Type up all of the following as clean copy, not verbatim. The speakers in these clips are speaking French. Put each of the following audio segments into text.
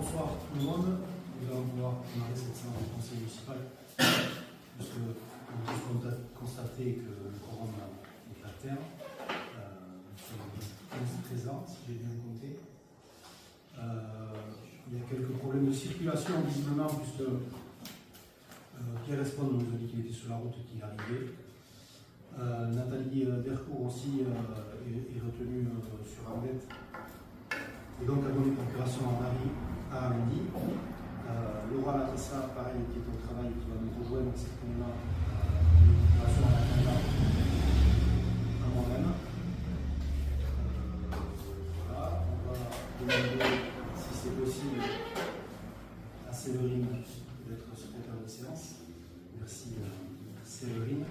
bonsoir tout le monde. Nous allons pouvoir démarrer cette séance du conseil municipal puisque on peut constater que le quorum est à terme. Nous sommes 15 présents, si j'ai bien compté. Il y a quelques problèmes de circulation visiblement puisque Pierre Espon nous a dit qu'il était sur la route et qu'il arrivait. Nathalie Dercourt aussi est retenue sur Arlette. Et donc la bonne procuration à lundi. Laura Larissa, pareil, qui est au travail, qui va nous rejoindre certainement une procuration à l'agenda à moi-même. Voilà, on va demander si c'est possible à Séverine d'être secrétaire de séance. Merci Séverine.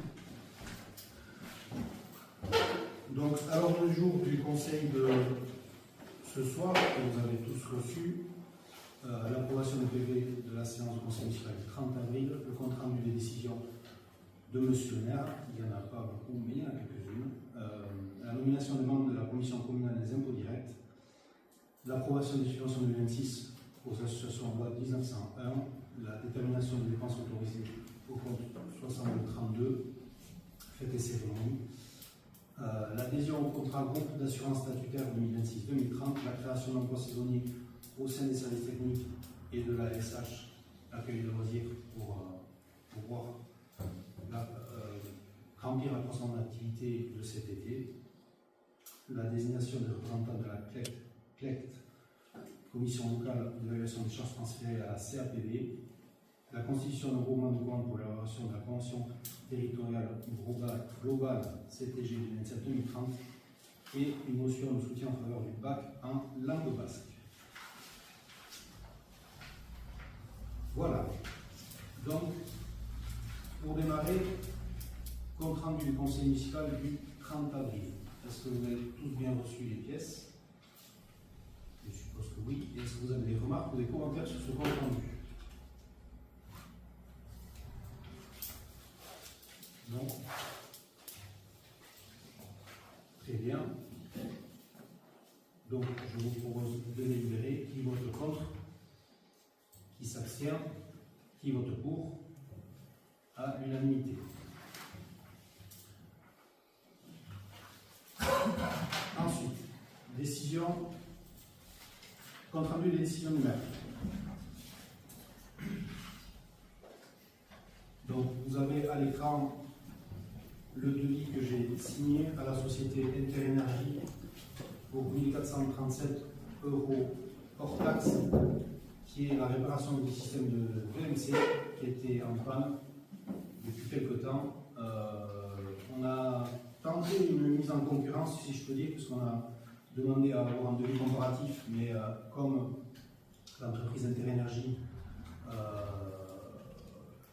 Donc, à l'ordre du jour du conseil de ce soir, que vous avez tous reçu, l'approbation du PV de la séance du conseil municipal du 30 avril, le compte rendu des décisions de M. le maire, il n'y en a pas beaucoup, mais il y en a quelques-unes, la nomination des membres de la commission communale des impôts directs, l'approbation des subventions 2026 aux associations en loi 1901, la détermination des dépenses autorisées au compte 6232, fêtes et cérémonies, l'adhésion au contrat groupe d'assurance statutaire 2026-2030, la création d'emplois saisonniers au sein des services techniques et de la SH, accueil de loisirs pour pouvoir remplir la croissance d'activité de cet été, la désignation des représentants de la CLECT, Commission locale d'évaluation des charges transférées à la CAPV, la constitution d'un groupement de compte pour l'élaboration de la convention territoriale globale CTG 2027-2030 et une motion de soutien en faveur du bac en langue basque. Voilà. Donc, pour démarrer, compte rendu du conseil municipal du 30 avril. Est-ce que vous avez tous bien reçu les pièces? Je suppose que oui. Est-ce que vous avez des remarques ou des commentaires sur ce compte rendu? Non. Très bien. Donc, je vous propose de délibérer. Qui vote contre? Qui s'abstient? Qui vote pour? À l'unanimité. Ensuite, décision, compte rendu des décisions du maire. Donc, vous avez à l'écran le devis que j'ai signé à la société Interénergie pour 1437 € hors taxe, qui est la réparation du système de VMC qui était en panne depuis quelques temps. On a tenté une mise en concurrence, si je peux dire, puisqu'on a demandé à avoir un devis comparatif, mais comme l'entreprise Interénergie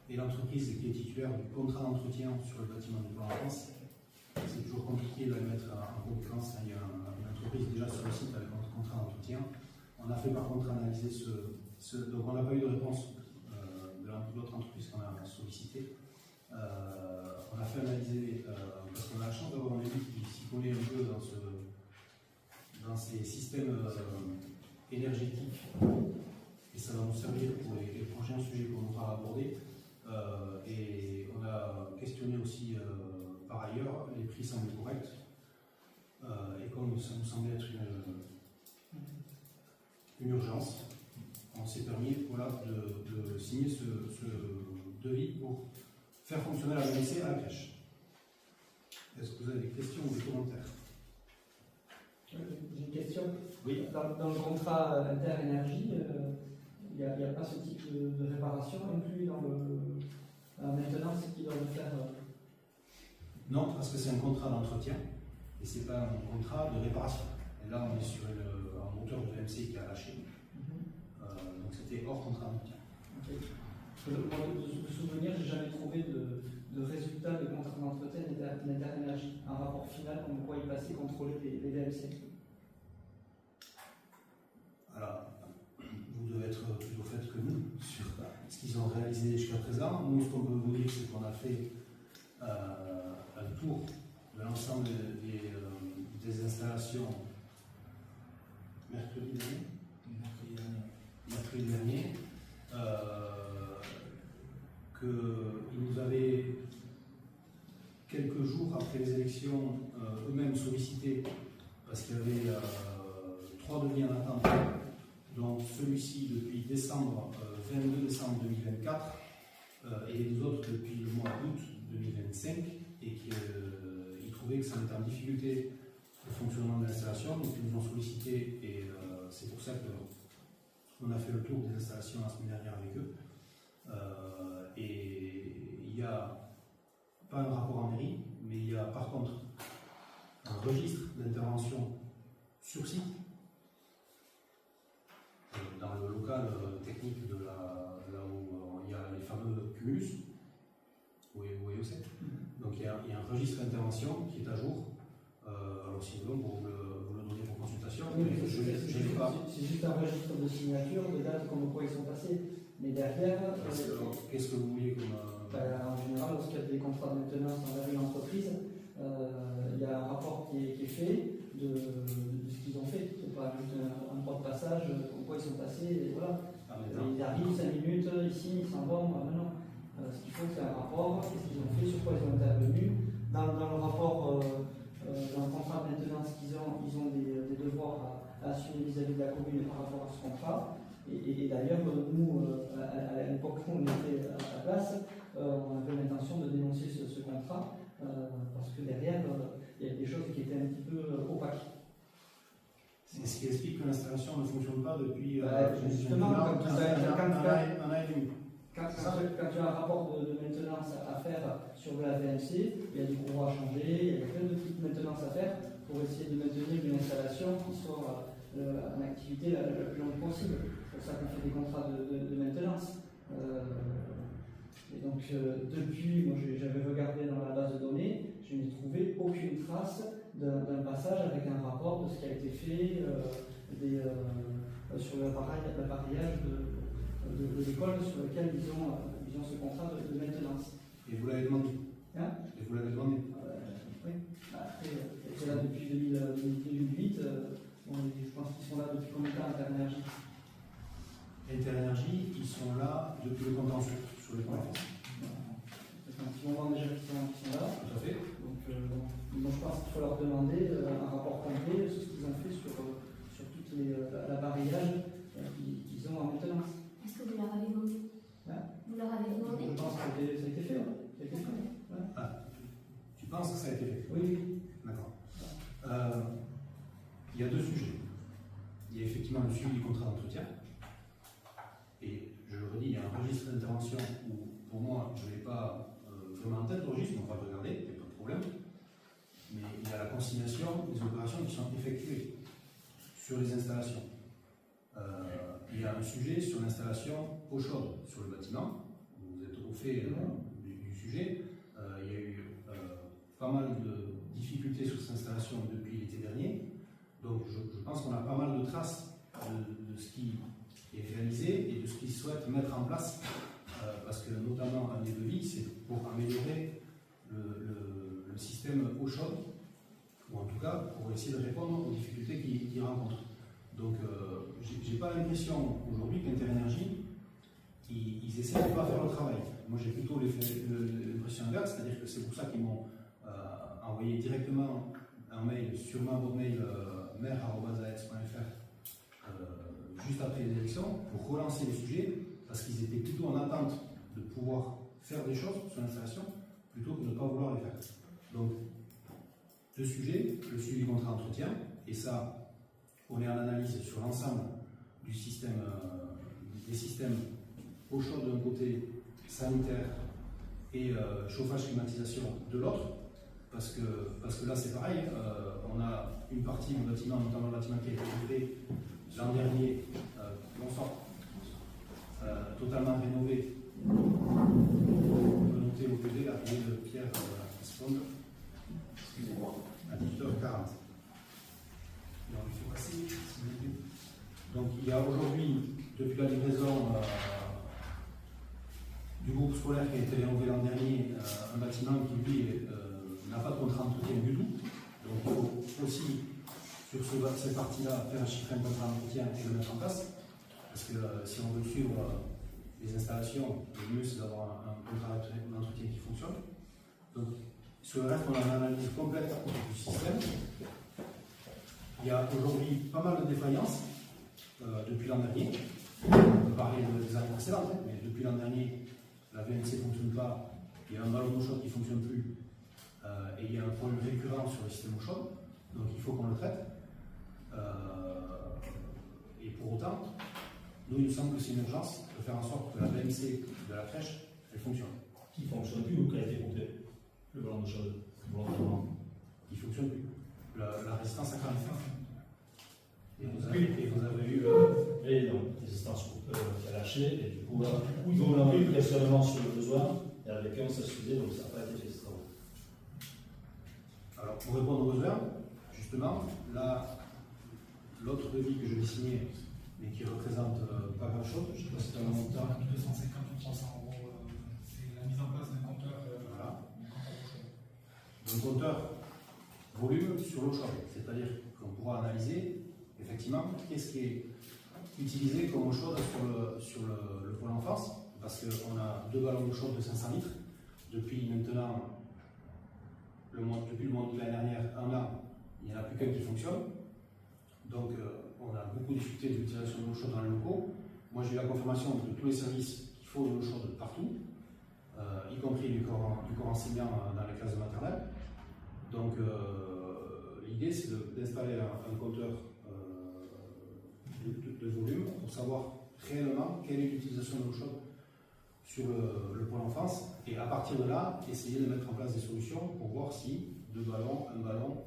et l'entreprise qui est titulaire du contrat d'entretien sur le bâtiment du plan en France, c'est toujours compliqué de la mettre en concurrence quand il y a une entreprise déjà sur le site avec notre contrat d'entretien. On a fait par contre analyser donc on n'a pas eu de réponse de l'autre entreprise qu'on a sollicité. On a fait analyser, parce qu'on a la chance d'avoir un élu qui s'y connaît un peu dans ces systèmes énergétiques, et ça va nous servir pour les prochains sujets qu'on aura abordés. Et on a questionné aussi par ailleurs, les prix semblaient corrects, et comme ça nous semblait être une urgence, on s'est permis de signer ce devis pour faire fonctionner la VMC à la crèche. Est-ce que vous avez des questions ou des commentaires? J'ai une question. Oui. Dans le contrat Interénergie, il n'y a pas ce type de réparation inclus dans la maintenance qu'ils doivent faire? Non, parce que c'est un contrat d'entretien et ce n'est pas un contrat de réparation. Et là, on est sur un moteur de VMC qui a lâché. Donc c'était hors contrat d'entretien. Okay. De souvenir, je n'ai jamais trouvé de résultat de contrat d'entretien d'Interénergie, un rapport final comme quoi il passait contrôler les VMC. Alors, vous devez être plus au fait que nous sur ce qu'ils ont réalisé jusqu'à présent. Nous, ce qu'on peut vous dire, c'est qu'on a fait un tour de l'ensemble des installations mercredi direction eux-mêmes sollicités parce qu'il y avait 3 devis en attente, donc celui-ci depuis 22 décembre 2024 et les deux autres depuis le mois d'août 2025, et qu'ils trouvaient que ça mettait en difficulté le fonctionnement de l'installation, donc ils nous ont sollicité, et c'est pour ça qu'on a fait le tour des installations la semaine dernière avec eux. Et il n'y a pas un rapport en mairie, mais il y a par contre un registre d'intervention sur site dans le local technique de là où il y a les fameux cumulus, où est aussi. Donc il y a un registre d'intervention qui est à jour. Alors sinon, pour vous le donner pour consultation, Oui, je ne l'ai pas. c'est juste un registre de signature, de dates, comme quoi ils sont passés. Mais derrière, qu'est-ce que vous voulez comme. En général, lorsqu'il y a des contrats de maintenance dans une entreprise, il y a un rapport qui est fait de ce qu'ils ont fait. C'est pas juste un droit de passage, comme quoi ils sont passés, et voilà. Ils arrivent 5 minutes, ici, ils s'en vont. Non. Ce qu'il faut, c'est un rapport, qu'est-ce qu'ils ont fait, sur quoi ils ont intervenu. Dans le rapport, dans le contrat de maintenance qu'ils ont, ils ont des devoirs à assumer vis-à-vis de la commune par rapport à ce contrat. Et d'ailleurs, nous, à l'époque où on était à la place, on avait l'intention de dénoncer ce contrat, parce que derrière, il y a des choses qui étaient un petit peu opaques. C'est ce qui explique que l'installation ne fonctionne pas depuis justement, un an et demi. Quand tu as un rapport de maintenance à faire sur la VMC, il y a du courant à changer, il y a plein de petites maintenances à faire pour essayer de maintenir une installation qui soit en activité la plus longue possible. C'est pour ça qu'on fait des contrats de maintenance. Et donc, depuis, moi j'avais regardé dans la base de données, je n'ai trouvé aucune trace d'un passage avec un rapport de ce qui a été fait sur l'appareillage de l'école sur lequel ils ont ce contrat de maintenance. Et vous l'avez demandé Et vous l'avez demandé Oui. Après, c'est là depuis 2018. Je pense qu'ils sont là depuis combien de temps, Interénergie? Interénergie, ils sont là depuis le contentieux sur les points. C'est un petit moment déjà qu'ils sont là. Tout à fait. Donc, je pense qu'il faut leur demander un rapport complet sur ce qu'ils ont fait sur tout l'appareillage qu'ils ont en maintenance. Est-ce que vous leur avez demandé? Vous leur avez demandé? Je pense que ça a été fait. Tu penses que ça a été fait? Oui. D'accord. Il y a deux sujets. Il y a effectivement le suivi du contrat d'entretien. Et je le redis, il y a un registre d'intervention où, pour moi, je ne l'ai pas vraiment en tête, le registre, on va le regarder, il n'y a pas de problème. Mais il y a la consignation des opérations qui sont effectuées sur les installations. Il y a un sujet sur l'installation eau chaude sur le bâtiment. Vous êtes au fait du sujet. Il y a eu pas mal de difficultés sur cette installation depuis l'été dernier. Donc je pense qu'on a pas mal de traces de ce qui est réalisé et de ce qu'ils souhaitent mettre en place. Parce que notamment un des devis, c'est pour améliorer le système eau chaude, ou en tout cas pour essayer de répondre aux difficultés qu'ils rencontrent. Donc, je n'ai pas l'impression aujourd'hui qu'Interénergie, ils essaient de ne pas faire le travail. Moi, j'ai plutôt l'impression inverse, c'est-à-dire que c'est pour ça qu'ils m'ont envoyé directement un mail sur ma boîte mail maire@aex.fr juste après les élections pour relancer le sujet, parce qu'ils étaient plutôt en attente de pouvoir faire des choses sur l'installation plutôt que de ne pas vouloir les faire. Donc, deux sujets, le suivi du contrat d'entretien, et ça, on est en analyse sur l'ensemble du système, des systèmes eau chaude d'un côté, sanitaire et chauffage climatisation de l'autre, parce que là c'est pareil, on a une partie du bâtiment, notamment le bâtiment qui a été livré l'an dernier, totalement rénové. On peut noter au PD l'arrivée de Pierre Sponde, excusez-moi, à 18h40. Donc il y a aujourd'hui, depuis la livraison du groupe scolaire qui a été rénové l'an dernier, un bâtiment qui lui n'a pas de contrat d'entretien du tout. Donc il faut aussi, sur cette partie-là, faire chiffrer un contrat d'entretien et le mettre en place. Parce que si on veut suivre les installations, le mieux c'est d'avoir un contrat d'entretien qui fonctionne. Donc Sur le reste, on a une analyse complète du système. Il y a aujourd'hui pas mal de défaillances depuis l'an dernier. On peut parler des années précédentes, mais depuis l'an dernier, la VMC ne fonctionne pas, il y a un ballon d'eau chaude qui ne fonctionne plus, et il y a un problème récurrent sur le système eau chaude, donc il faut qu'on le traite. Et pour autant, nous, il nous semble que c'est une urgence de faire en sorte que la VMC de la crèche, elle fonctionne. Qui ne fonctionne plus ou qui a été coupé? Le ballon d'eau chaude. Qui ne fonctionne plus. La résistance a cramé. Et vous avez eu. Et donc, les instances lâchées, et du coup, nous, on a eu le questionnement sur le besoin, et avec eux, on s'est excusé, donc ça n'a pas été fait ce travail. Alors, pour répondre aux besoins, justement, là, l'autre devis que je vais signer, mais qui représente pas grand chose, je ne sais pas si c'est un montant. 250 ou 300 euros, c'est la mise en place d'un compteur. Voilà. Un compteur volume sur l'eau chaude, c'est-à-dire qu'on pourra analyser effectivement qu'est-ce qui est utilisé comme eau chaude sur le pôle enfance, parce qu'on a 2 ballons d'eau chaude de 500 litres depuis maintenant depuis le mois de l'année dernière, 1 an, il n'y en a plus qu'un qui fonctionne. Donc on a beaucoup discuté de l'utilisation de l'eau chaude dans les locaux. Moi j'ai eu la confirmation de tous les services qu'il faut de l'eau chaude partout, y compris du corps enseignant dans les classes de maternelle. Donc l'idée c'est d'installer un compteur de volume pour savoir réellement quelle est l'utilisation de l'eau chaude sur le pôle enfance, et à partir de là, essayer de mettre en place des solutions pour voir si 2 ballons, 1 ballon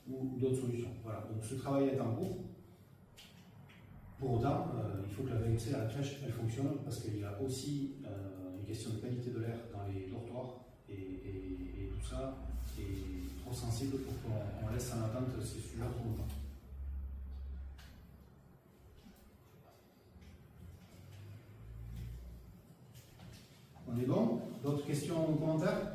ou d'autres solutions. Voilà, donc ce travail est en cours. Pour autant, il faut que la VMC à la crèche, elle fonctionne, parce qu'il y a aussi une question de qualité de l'air dans les dortoirs, et tout ça est trop sensible pour qu'on laisse en attente ces sujets trop longtemps. On est bon? D'autres questions ou commentaires?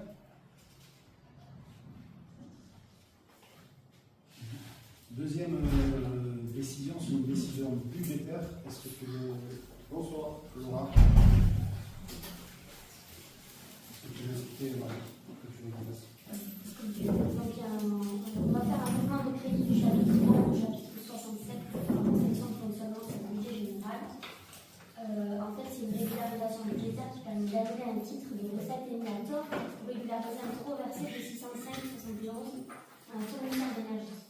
Deuxième décision, c'est une décision budgétaire. Est-ce que tu veux... Bonsoir, Laura. Est-ce que tu veux expliquer, Laura, que tu veux Donc, on va faire un mouvement de crédit du chapitre 1 au chapitre 67 pour la conception de fonctionnement du budget général. En fait, c'est une régularisation budgétaire qui permet d'ajouter un titre de recette émulateur pour régulariser un trop versé de 605,71 à un fournisseur d'énergie.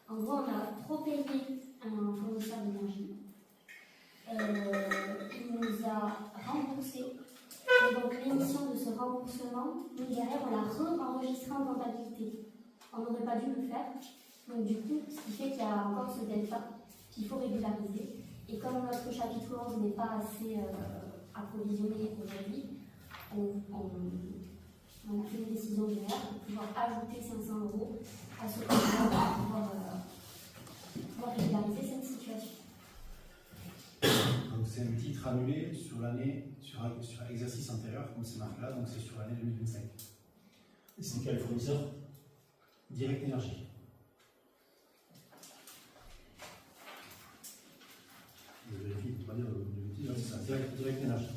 En gros, on a trop payé un fournisseur d'énergie. Il nous a remboursé. Et donc, l'émission de ce remboursement, nous, derrière, on l'a re-enregistré en comptabilité. On n'aurait pas dû le faire. Donc, du coup, ce qui fait qu'il y a encore ce delta qu'il faut régulariser. Et comme notre chapitre 11 n'est pas assez approvisionné aujourd'hui, on a fait une décision de maire pour pouvoir ajouter 500 € à ce contrat pour pouvoir régulariser cette situation. Donc c'est un titre annulé sur l'année, sur l'exercice antérieur, comme c'est marqué là, donc c'est sur l'année 2025. Et c'est quel fournisseur? Direct Énergie. Je vérifie pour ne pas dire de bêtises, c'est ça, Direct Énergie.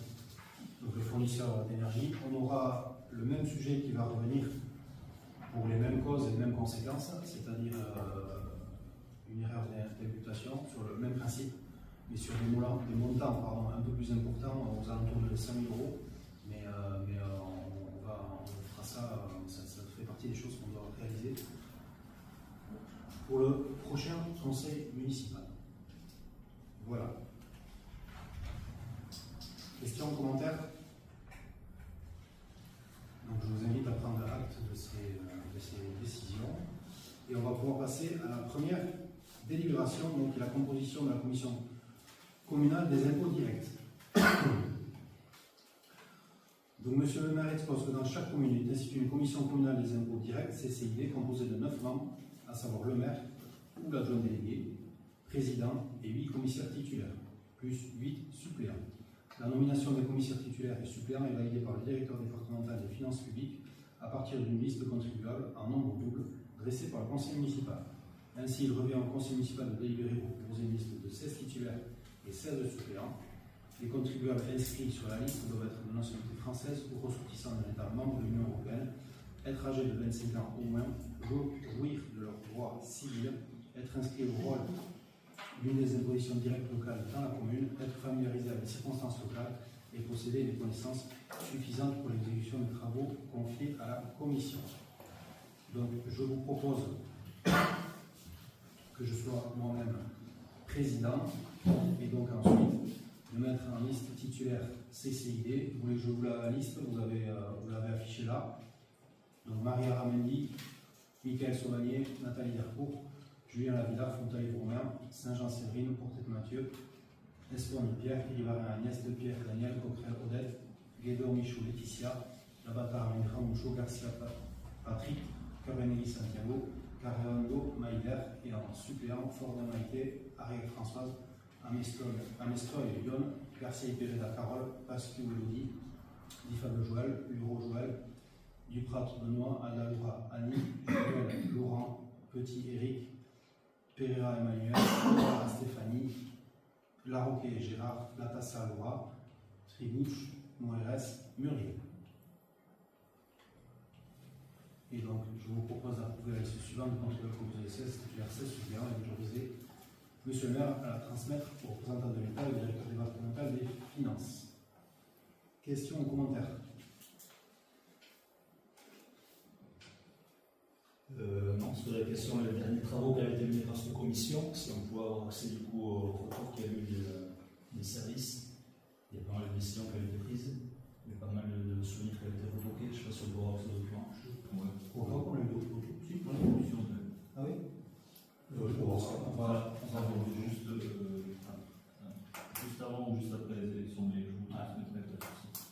Donc le fournisseur d'énergie, on aura le même sujet qui va revenir pour les mêmes causes et les mêmes conséquences, c'est-à-dire une erreur d'imputation sur le même principe, mais sur des montants un peu plus importants, aux alentours de 5 000 €. Mais on fera ça, ça fait partie des choses qu'on doit réaliser pour le prochain conseil municipal. Voilà. Questions, commentaires? Donc je vous invite à prendre acte de ces décisions. Et on va pouvoir passer à la première délibération, donc la composition de la commission communale des impôts directs. Donc monsieur le maire expose que dans chaque commune est instituée une commission communale des impôts directs, CCID, composée de 9 membres, à savoir le maire ou l'adjoint délégué, président et 8 commissaires titulaires, plus 8 suppléants. La nomination des commissaires titulaires et suppléants est validée par le directeur départemental des finances publiques à partir d'une liste de contribuables en nombre double dressée par le conseil municipal. Ainsi, il revient au conseil municipal de délibérer pour proposer une liste de 16 titulaires et 16 suppléants. Les contribuables inscrits sur la liste doivent être de nationalité française ou ressortissants d'un État membre de l'Union européenne être âgés de 25 ans au moins, jouir de leurs droits civils, être inscrits au rôle d'une des impositions directes locales dans la commune, être familiarisé avec les circonstances locales et posséder des connaissances suffisantes pour l'exécution des travaux confiés à la commission. Donc, je vous propose que je sois moi-même président et donc ensuite de mettre en liste titulaire CCID. Vous voulez que je vous la liste? Vous l'avez affiché là. Donc, Maria Ramendi, Michael Sauvagnier, Nathalie Dercourt, Julien Lavillard, Fontaine-Romain, Saint-Jean-Séverine, Portet-Mathieu, Espagne Pierre, Irivarin Agnès, De Pierre, Daniel, Coquerel, Odette, Guédor, Michou, Laetitia, Labatard, Mendra, Mouchot, Garcia, Patrick, Cabanelli, Santiago, Carreando, Maïder, et en suppléant, Ford de Maïté, Ariel Françoise, Amestrol et Lyon, Garcia et Péreda, Carole, Pascu, Elodie, Difable Joël, Luro Joël, Duprat, Benoît, Adaloura, Annie, Joël, Laurent, Petit, Eric, Pereira, Emmanuel, Laura, Stéphanie, Larocquet et Gérard, Latassa, Laura, Tribouche, Moeres, Muriel. Et donc, je vous propose d'approuver la liste suivante contre le comité de 16, titulaire 16 suppléant et d'autoriser Monsieur le maire à la transmettre au représentant de l'État et au directeur départemental des finances. Questions ou commentaires? Non, sur la question des derniers travaux qui avaient été menés par cette commission, si on pouvait avoir accès du coup au retour qu'il y a eu des services, il y a pas mal de décisions qui avaient été prises, il y a pas mal de souvenirs qui avaient été retoqués, je ne sais pas si on peut avoir ce document. Au revoir, on a eu d'autres. Si, pour la commission de... Ah oui? On va juste, juste avant ou juste après les élections, mais je vous transmettrai peut-être aussi.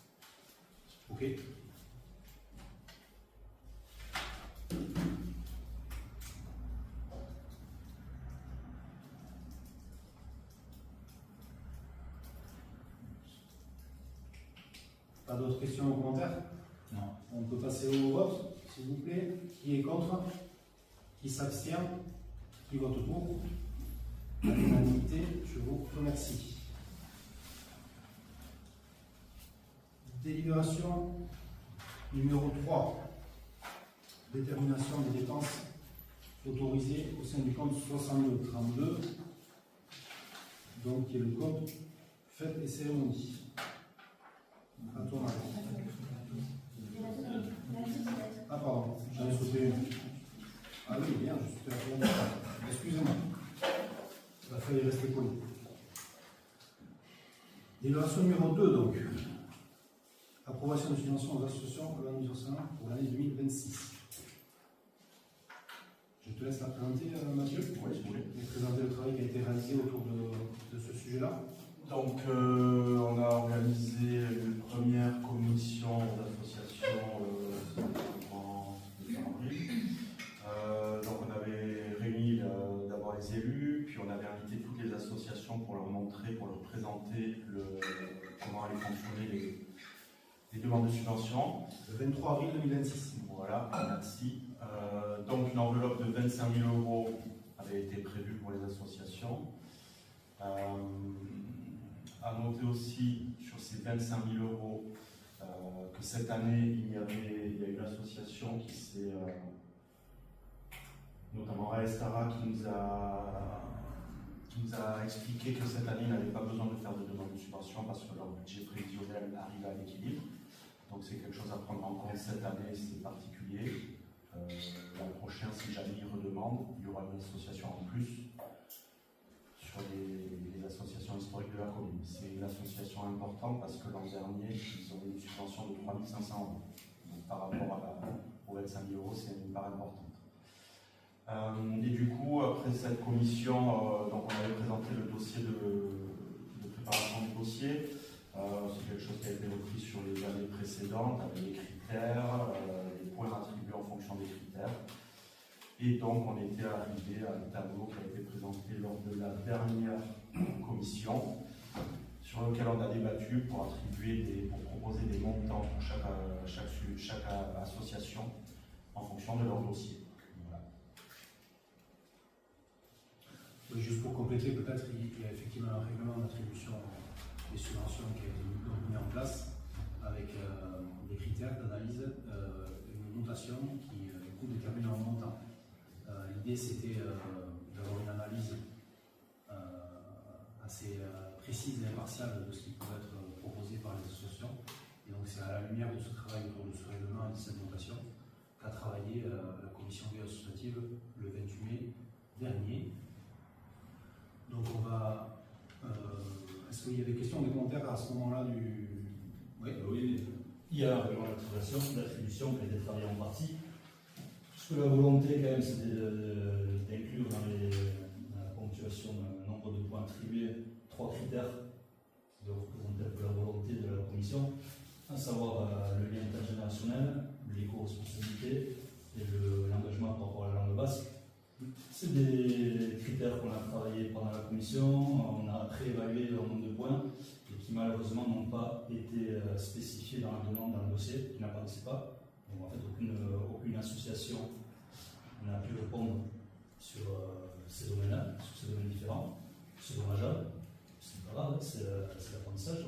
Ok. Pas d'autres questions ou commentaires? Non. On peut passer au vote, s'il vous plaît. Qui est contre? Qui s'abstient? Qui vote pour? À l'unanimité, je vous remercie. Délibération numéro 3. Détermination des dépenses autorisées au sein du compte 6232, donc qui est le compte fêtes et cérémonies. À ton avis. Ah pardon, j'en ai sauté une. Ah oui, bien, je suis à la fin. Excusez-moi. Il a fallu rester poli. Délibération numéro 2, donc. Approbation de subvention aux associations pour l'année 2026. Je te laisse la présenter, Mathieu. Oui, si vous voulez. Et présenter le travail qui a été réalisé autour de ce sujet-là. Donc, on a organisé une première commission d'associations en avril. Donc, on avait réuni d'abord les élus, puis on avait invité toutes les associations pour leur montrer, pour leur présenter comment allaient fonctionner les demandes de subvention. Le 23 avril 2026. Voilà, merci. Donc, une enveloppe de 25 000 € avait été prévue pour les associations. À noter aussi sur ces 25 000 € que cette année, il y a une association qui s'est, notamment Aestara, qui nous a expliqué que cette année, ils n'avaient pas besoin de faire de demande de subvention parce que leur budget prévisionnel arrive à l'équilibre. Donc c'est quelque chose à prendre en compte cette année, c'est particulier. L'an prochain, si jamais ils redemandent, il y aura une association en plus sur les associations historiques de la commune. C'est une association importante parce que l'an dernier, ils ont eu une subvention de 3 500 €. Donc par rapport aux 25 000 €, c'est une part importante. Et du coup, après cette commission, donc on avait présenté le dossier de préparation du dossier. C'est quelque chose qui a été repris sur les années précédentes, avec les critères, les points attribués en fonction des critères. Et donc, on était arrivé à un tableau qui a été présenté lors de la dernière commission, sur lequel on a débattu pour proposer des montants pour chaque association en fonction de leur dossier. Voilà. Oui, juste pour compléter, peut-être il y a effectivement un règlement d'attribution des subventions qui a été mis en place avec des critères d'analyse, une notation l'idée c'était d'avoir une analyse assez précise et impartiale de ce qui pouvait être proposé par les associations. Et donc c'est à la lumière de ce travail autour de ce règlement et de cette notation qu'a travaillé la commission vie associative le 28 mai dernier. Donc on va... Est-ce qu'il y a des questions, des commentaires à ce moment-là du... Oui, il y a un règlement d'attribution qui a été travaillé en partie. Puisque la volonté, quand même, c'était d'inclure dans la ponctuation un nombre de points attribués 3 critères qui doivent représenter un peu la volonté de la commission, à savoir le lien intergénérationnel, l'éco-responsabilité et l'engagement par rapport à la langue basque. C'est des critères qu'on a travaillé pendant la commission, on a préévalué le nombre de points et qui malheureusement n'ont pas été spécifiés dans la demande, dans le dossier, qui n'apparaissaient pas. Donc en fait, aucune association n'a pu répondre sur ces domaines-là, sur ces domaines différents. C'est dommageable, c'est pas grave, c'est l'apprentissage,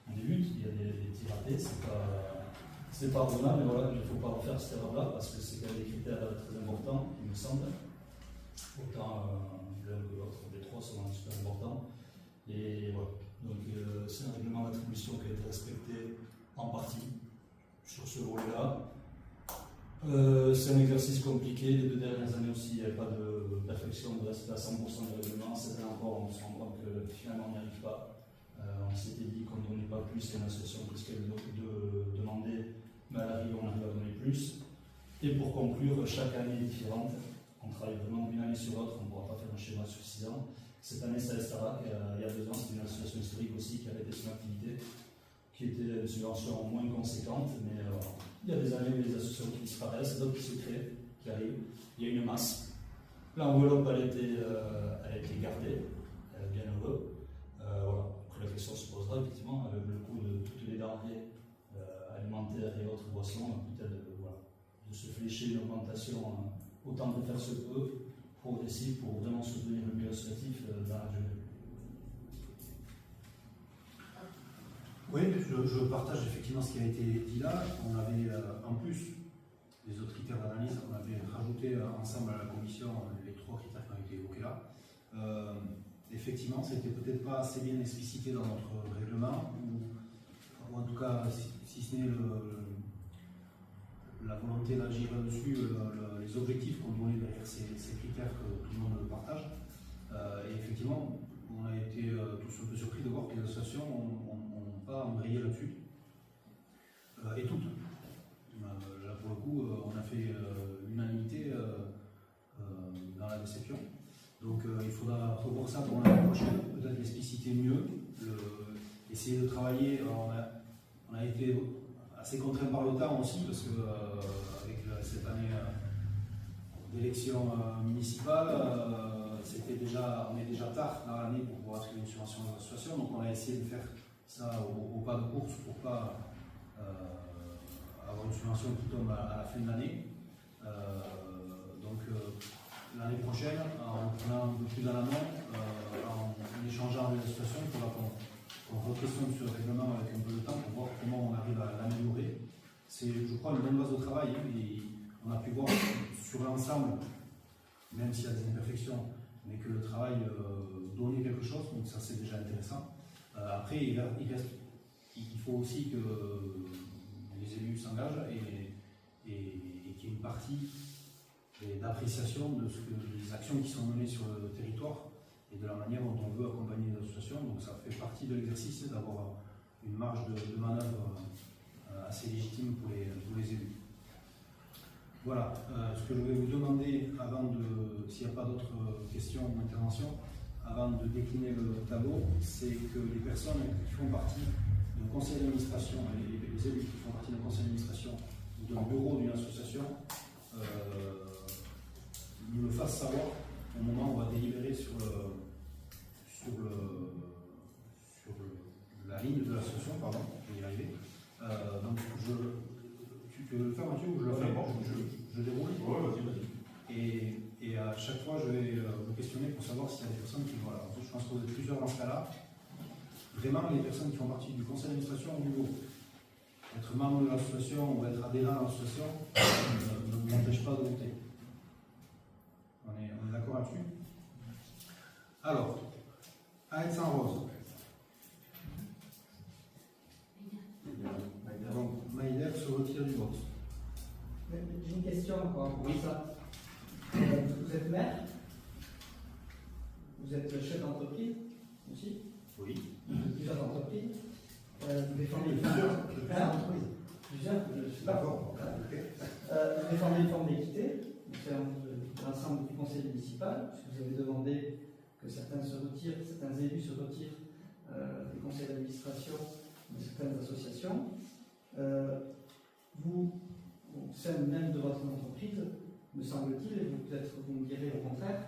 on débute, il y a des petits ratés, c'est pas raisonnable, mais voilà, il ne faut pas refaire cette erreur-là parce que c'est quand même des critères très importants, il me semble. Autant l'un que l'autre, les trois sont super importants. Et voilà. Donc c'est un règlement d'attribution qui a été respecté en partie sur ce volet-là. C'est un exercice compliqué. Les 2 dernières années aussi, il n'y avait pas de perfection de respect à 100% du règlement. Cette année encore, on se rend compte que finalement on n'y arrive pas. On s'était dit qu'on ne donnait pas plus à une association que ce qu'elle demandait, mais à l'arrivée, on arrive à donner plus. Et pour conclure, chaque année est différente. On travaille vraiment d'une année sur l'autre, on ne pourra pas faire un schéma suffisant. Cette année, ça restera. Il y a 2 ans, c'était une association historique aussi qui a arrêté son activité, qui était une subvention moins conséquente, mais il y a des années où les associations qui disparaissent, d'autres qui se créent, qui arrivent. Il y a une masse. L'enveloppe, elle a été gardée, bien heureux. Voilà. Après, la question se posera effectivement avec le coût de toutes les denrées alimentaires et autres boissons, peut-être de se flécher une augmentation autant que faire se peut, progressive, pour vraiment soutenir le milieu associatif dans la durée. Oui, je partage effectivement ce qui a été dit là. On avait en plus des autres critères d'analyse, on avait rajouté ensemble à la commission les 3 critères qui ont été évoqués là. Effectivement, c'était peut-être pas assez bien explicité dans notre règlement, ou en tout cas, si ce n'est la volonté d'agir là-dessus, les objectifs qu'on donnait derrière ces critères que tout le monde partage. Et effectivement, on a été tous un peu surpris de voir que les associations n'ont pas embrayé là-dessus. Et toutes. Là, pour le coup, on a fait l'unanimité dans la déception. Donc il faudra revoir ça pour l'année prochaine, peut-être l'expliciter mieux, essayer de travailler. Alors, on a été assez contraint par le temps aussi, parce que avec cette année d'élection municipale, on est déjà tard dans l'année pour pouvoir attribuer une subvention aux associations, donc on a essayé de faire ça au pas de course pour pas avoir une subvention qui tombe à la fin de l'année. L'année prochaine, en prenant un peu plus à l'amont, en échangeant avec les associations, il faudra qu'on re-questionne ce règlement avec un peu de temps pour voir comment on arrive à l'améliorer. C'est, je crois, une bonne base de travail. Et on a pu voir sur l'ensemble, même s'il y a des imperfections, mais que le travail donnait quelque chose, donc ça c'est déjà intéressant. Après, il faut aussi que les élus s'engagent et qu'il y ait une partie d'appréciation des actions qui sont menées sur le territoire et de la manière dont on veut accompagner les associations. Donc ça fait partie de l'exercice d'avoir une marge de manœuvre assez légitime pour les élus. Voilà, ce que je vais vous demander, s'il n'y a pas d'autres questions ou interventions, avant de décliner le tableau, c'est que les personnes qui font partie d'un conseil d'administration, les élus qui font partie d'un conseil d'administration ou d'un bureau d'une association, nous le fassent savoir au moment où on va délibérer sur la ligne de l'association, pardon, je vais y arriver. Donc, tu veux le faire, Mathieu, ou je le fais? Je déroule. Ouais, vas-y. Et à chaque fois, je vais vous questionner pour savoir s'il y a des personnes qui. Voilà, je pense que vous êtes plusieurs dans ce cas-là. Vraiment, les personnes qui font partie du conseil d'administration ou du bureau. Être membre de l'association ou être adhérent à l'association ne vous empêche pas de voter. là-dessus. Alors, à Aix-en-Rose. Donc, Maïder se retire du vote. J'ai une question encore pour ça. Vous êtes maire, vous êtes chef d'entreprise aussi, Oui. plusieurs entreprises, vous défendez une plusieurs, je sais pas. D'accord. Ok. Vous défendez une forme d'équité au sein de l'ensemble du conseil municipal, puisque vous avez demandé que certains élus se retirent des conseils d'administration de certaines associations. Vous, au sein même de votre entreprise, me semble-t-il, et peut-être vous me direz au contraire,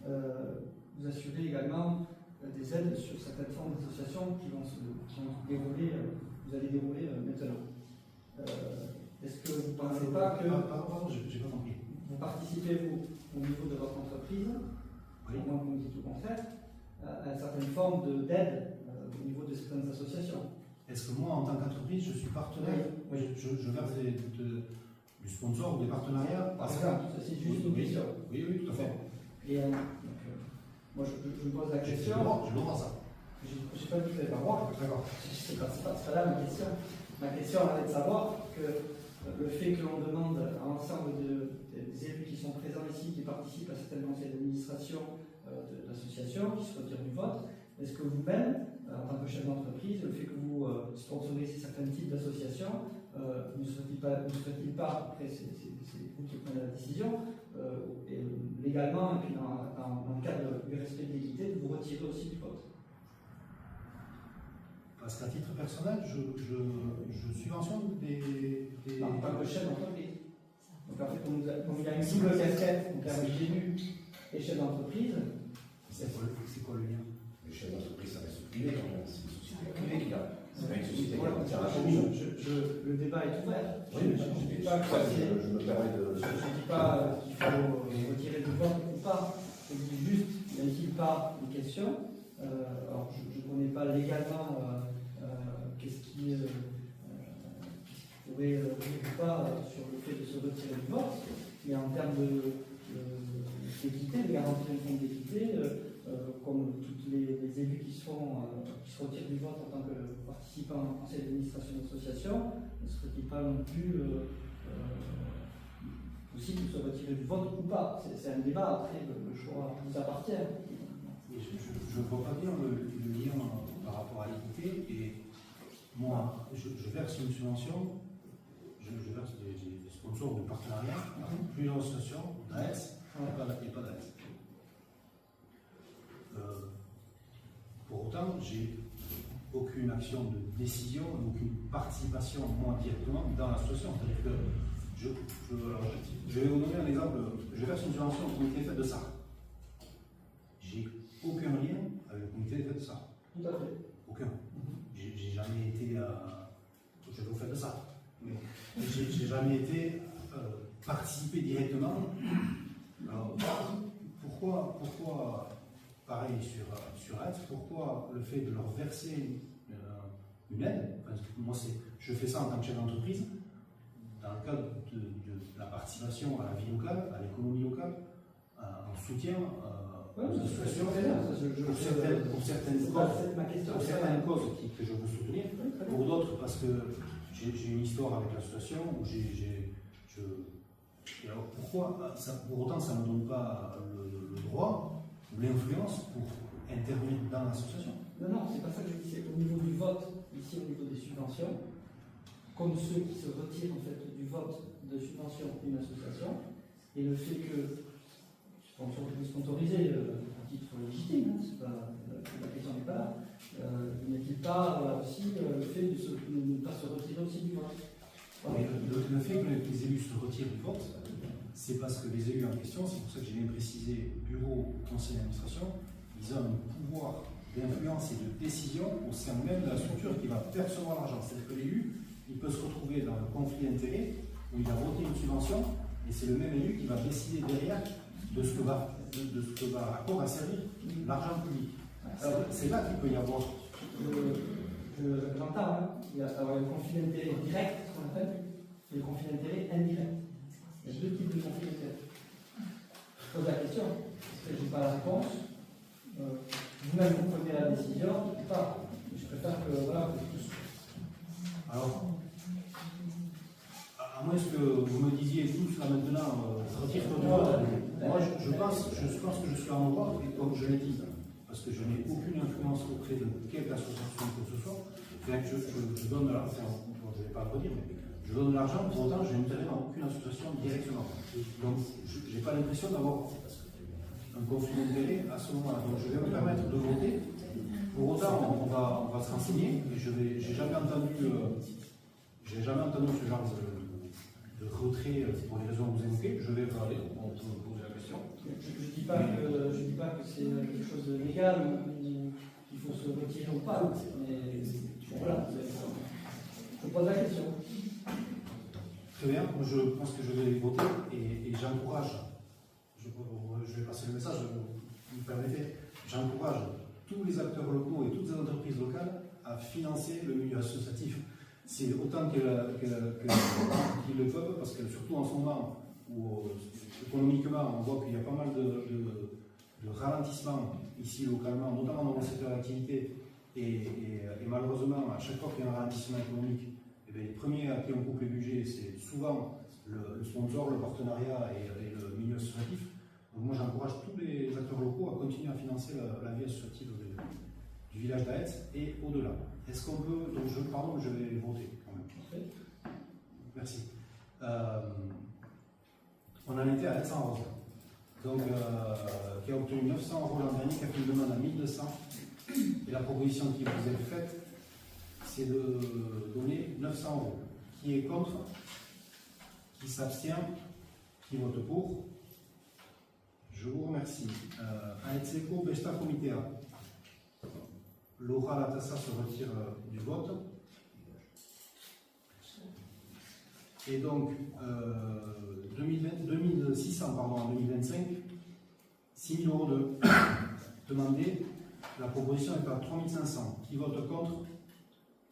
vous assurez également des aides sur certaines formes d'associations qui vont dérouler, vous allez dérouler maintenant. Est-ce que vous ne pensez pas que Pardon, j'ai pas compris. vous participez, vous, au niveau de votre entreprise, Oui. au moins vous me dites au contraire, à une certaine forme d'aide au niveau de certaines associations? Est-ce que moi, en tant qu'entreprise, je suis partenaire? Oui. Je verse du sponsor ou des partenariats? Par exemple, c'est juste une question. Oui, tout à fait. Et moi, je me pose la J'ai question. le droit à ça. Je n'ai pas dit que vous n'avez pas le droit. D'accord. C'est pas là ma question. Ma question est de savoir que le fait que l'on demande à l'ensemble des élus qui sont présents ici, qui participent à certains conseils d'administration d'associations, qui se retirent du vote, est-ce que vous-même, en tant que chef d'entreprise, le fait que vous sponsorisez certains types d'associations, ne serait-il pas, après c'est vous qui prenez la décision, légalement et puis dans le cadre du respect de l'équité, de vous retirer aussi du vote? Parce qu'à titre personnel, je subventionne des... En tant que chef d'entreprise. Donc en fait, comme il y a une double casquette, donc élu et chef d'entreprise. C'est quoi le lien? Le chef d'entreprise, ça reste privé quand même. C'est une société privée qui a. C'est pas une société qui Voilà, a. le débat est ouvert. Oui, je me permets de. Je ne dis pas qu'il faut retirer du vote ou pas. Je dis juste, n'y a-t-il pas une question? Alors, je ne connais pas légalement qu'est-ce qui pourrait ou pas sur le fait de se retirer du vote, mais en termes d'équité, de garantir une forme d'équité, comme tous les élus qui se retirent du vote en tant que participants au conseil d'administration d'association, ne serait-il pas non plus possible de se retirer du vote ou pas? C'est un débat, après le choix vous appartient. Je ne vois pas bien le lien par rapport à l'équité. Et moi, je verse une subvention, je verse des sponsors de partenariat, plusieurs associations, d'AES et pas d'AES. Pour autant, j'ai aucune action de décision, aucune participation, moi, directement, dans l'association. C'est-à-dire que je vais vous donner un exemple. Je verse une subvention au comité des fêtes de Sarre. J'ai aucun lien avec le comité des fêtes de Sarre. Tout à fait. Aucun. J'ai jamais été je vais vous faire de ça. Mais j'ai jamais été participer directement. Alors, pourquoi pareil sur Aix, pourquoi le fait de leur verser une aide? Enfin, moi, je fais ça en tant que chef d'entreprise, dans le cadre de la participation à la vie locale, à l'économie locale, en soutien aux associations, pour certaines causes que je veux soutenir, pour d'autres parce que j'ai une histoire avec l'association où alors pourquoi pour autant ça ne me donne pas le droit ou l'influence pour intervenir dans l'association? Non, c'est pas ça que je dis, c'est au niveau du vote, ici au niveau des subventions, comme ceux qui se retirent en fait du vote de subvention d'une association, et le fait que sponsorisé à titre légitime, la question n'est pas là, n'est-il pas aussi le fait de ne pas se retirer aussi du vote? Le fait que les élus se retirent du vote, c'est parce que les élus en question, c'est pour ça que j'ai bien précisé, bureau, conseil d'administration, ils ont un pouvoir d'influence et de décision au sein même de la structure qui va percevoir l'argent. C'est-à-dire que l'élu, il peut se retrouver dans le conflit d'intérêts où il a voté une subvention et c'est le même élu qui va décider derrière de ce que va à quoi va servir l'argent public. C'est là qu'il peut y avoir. J'entends, hein. Il y a le conflit d'intérêt direct, ce qu'on appelle, et le conflit d'intérêt indirect. Il y a deux types de conflits d'intérêt. Je pose la question. je n'ai pas la réponse. Vous-même, vous prenez la décision, je ne sais pas. Je préfère que, voilà, Alors, à moins que vous me disiez tous là maintenant, retire-toi du vote, moi je pense que je suis en droit, et comme je l'ai dit, parce que je n'ai aucune influence auprès de quelque association que ce soit, je donne de l'argent, je ne vais pas le redire, mais je donne de l'argent, pour autant je n'interviens dans aucune association directement. Donc je n'ai pas l'impression d'avoir un conflit d'intérêt à ce moment-là. Donc je vais me permettre de voter. Pour autant, on va se renseigner, et j'ai jamais entendu ce genre de retrait pour les raisons que vous évoquez. Je vais parler, on peut me poser la question. Je ne dis pas que c'est quelque chose de légal ou qu'il faut se retirer ou pas, mais voilà, je pose la question. Très bien, moi je pense que je vais voter et j'encourage, je vais passer le message, vous me permettez, j'encourage tous les acteurs locaux et toutes les entreprises locales à financer le milieu associatif. C'est autant qu'ils le peuvent, parce que surtout en ce moment où économiquement on voit qu'il y a pas mal de ralentissement ici localement, notamment dans le secteur d'activité, et malheureusement à chaque fois qu'il y a un ralentissement économique, les premiers à qui on coupe les budgets, c'est souvent le sponsor, le partenariat et le milieu associatif. Donc moi j'encourage tous les acteurs locaux à continuer à financer la vie associative du village d'Aetz et au-delà. Est-ce qu'on peut, donc je vais voter quand même. Merci. On en était à 700 euros. Donc qui a obtenu 900 euros l'an dernier, qui a fait une demande à 1200. Et la proposition qui vous est faite, c'est de donner 900 euros. Qui est contre? Qui s'abstient? Qui vote pour? Je vous remercie. Aetzeko Besta Comitea. Laura Latassa se retire du vote. Et donc, 2600 en 2025, 6 000 euros de demandés. La proposition est à 3500. Qui vote contre?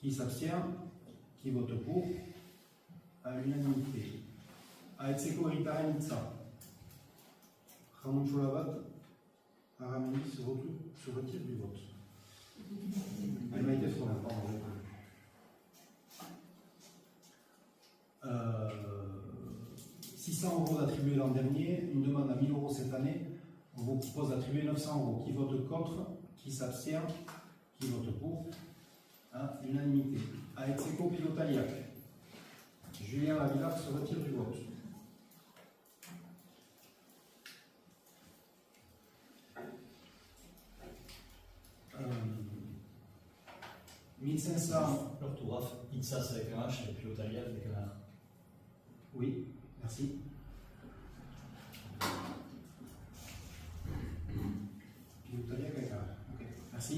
Qui s'abstient? Qui vote pour? À l'unanimité. Aetzeko Ritarenitsa. Ramon Choulabat, Aramani se retire du vote. Elle m'a été trop pardon. 600 euros d'attribués l'an dernier, une demande à 1000 euros cette année. On vous propose d'attribuer 900 euros. Qui vote contre? Qui s'abstient? Qui vote pour? À l'unanimité. Aetzeko Pilotaliac. Julien Lavillac se retire du vote. 1500. L'orthographe, ITSAS avec un H et Pilotalia avec un R. Oui, merci. Pilotalia avec un R. Ok, merci.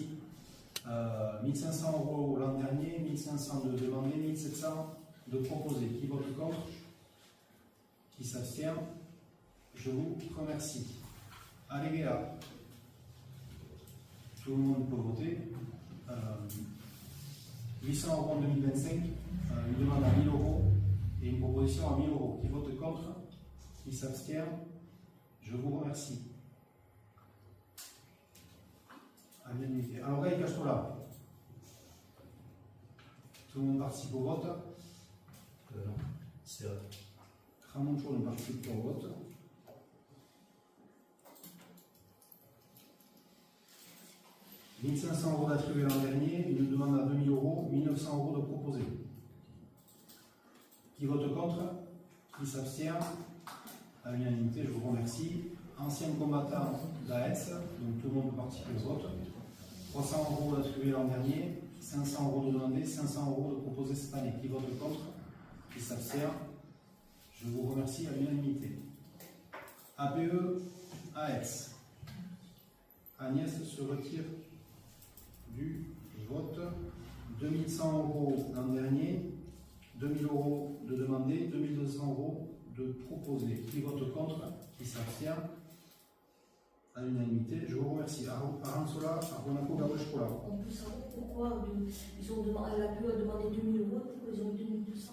1500 euros l'an dernier, 1500 de demandés, 1700 de proposés. Qui vote contre? Qui s'abstient? Je vous remercie. Allez, là. Tout le monde peut voter. 800 euros en 2025, une demande à 1000 euros et une proposition à 1000 euros. Qui vote contre? Qui s'abstient? Je vous remercie. Alors, Gaël Castola. Tout le monde participe au vote. Non, c'est Ramon Chou ne participe pas au vote. « 1500 euros d'attribués l'an dernier, une demande à 2000 euros, 1900 euros de proposés. Qui vote contre? Qui s'abstient? À l'unanimité, je vous remercie. Ancien combattant d'Aetz, donc tout le monde peut participer au vote. 300 euros d'attribués l'an dernier, 500 euros de demandés, 500 euros de proposés cette année. Qui vote contre? Qui s'abstient? Je vous remercie à l'unanimité. APE Aetz. Agnès se retire du vote. 2100 euros l'an dernier, 2000 euros de demandés, 2200 euros de proposés. Qui vote contre? Qui s'abstient? À l'unanimité, je vous remercie. Aransola, Argonaco, Gaweshkola. On peut savoir pourquoi ils ont demandé, la PE a demandé 2000 euros, pourquoi ils ont eu 2200?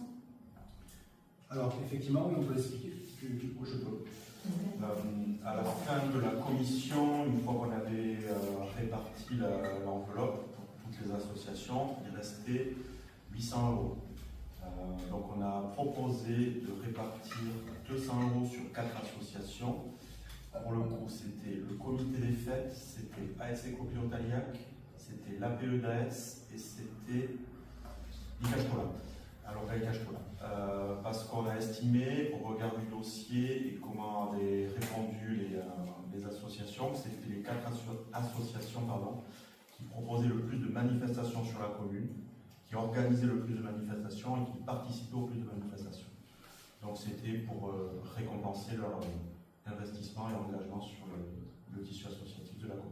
Alors, effectivement, oui, on peut l'expliquer. Moi, je peux. À la fin de la commission, une fois qu'on avait réparti l'enveloppe pour toutes les associations, il restait 800 €. Donc on a proposé de répartir 200 € sur 4 associations. Pour le coup, c'était le comité des fêtes, c'était ASC Copilotaliac, c'était l'APE-DAS et c'était l'ICACHTOLA. Alors l'ICACHTOLA. Parce qu'on a estimé, au regard du dossier et comment avaient répondu les associations, que c'était les 4 associations qui proposaient le plus de manifestations sur la commune, qui organisaient le plus de manifestations et qui participaient au plus de manifestations. Donc c'était pour récompenser leur investissement et engagement sur le tissu associatif de la commune.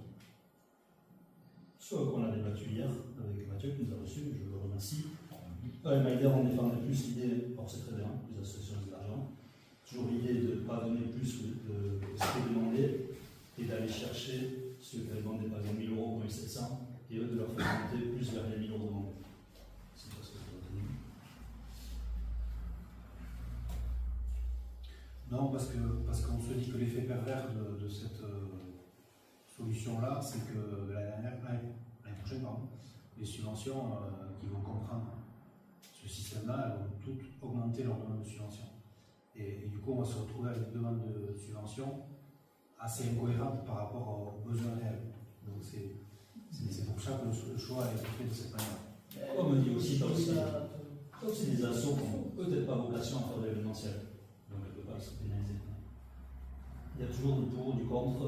Ce qu'on a débattu hier avec Mathieu qui nous a reçu, je le remercie. Maïder, on défendait plus l'idée, or c'est très bien, les associations de l'argent, toujours l'idée de ne pas donner plus de ce qui est demandé et d'aller chercher ceux qui avaient demandé par exemple 1000 € ou 1700 et eux de leur faire monter plus vers les 1000 € demandés. C'est pas ce que je retenu. Non, parce qu'on se dit que l'effet pervers de cette solution-là, c'est que l'année prochaine, les subventions qui vont comprendre ce système-là, elles vont toutes augmenter leur demande de subvention. Et du coup, on va se retrouver avec une demande de subvention assez incohérente par rapport aux besoins réels. Donc c'est pour ça que le choix a été fait de cette manière. On me dit aussi, c'est des assos qui n'ont peut-être pas vocation à faire de l'événementiel. Donc elles ne peuvent pas se pénaliser. Il y a toujours du pour, du contre.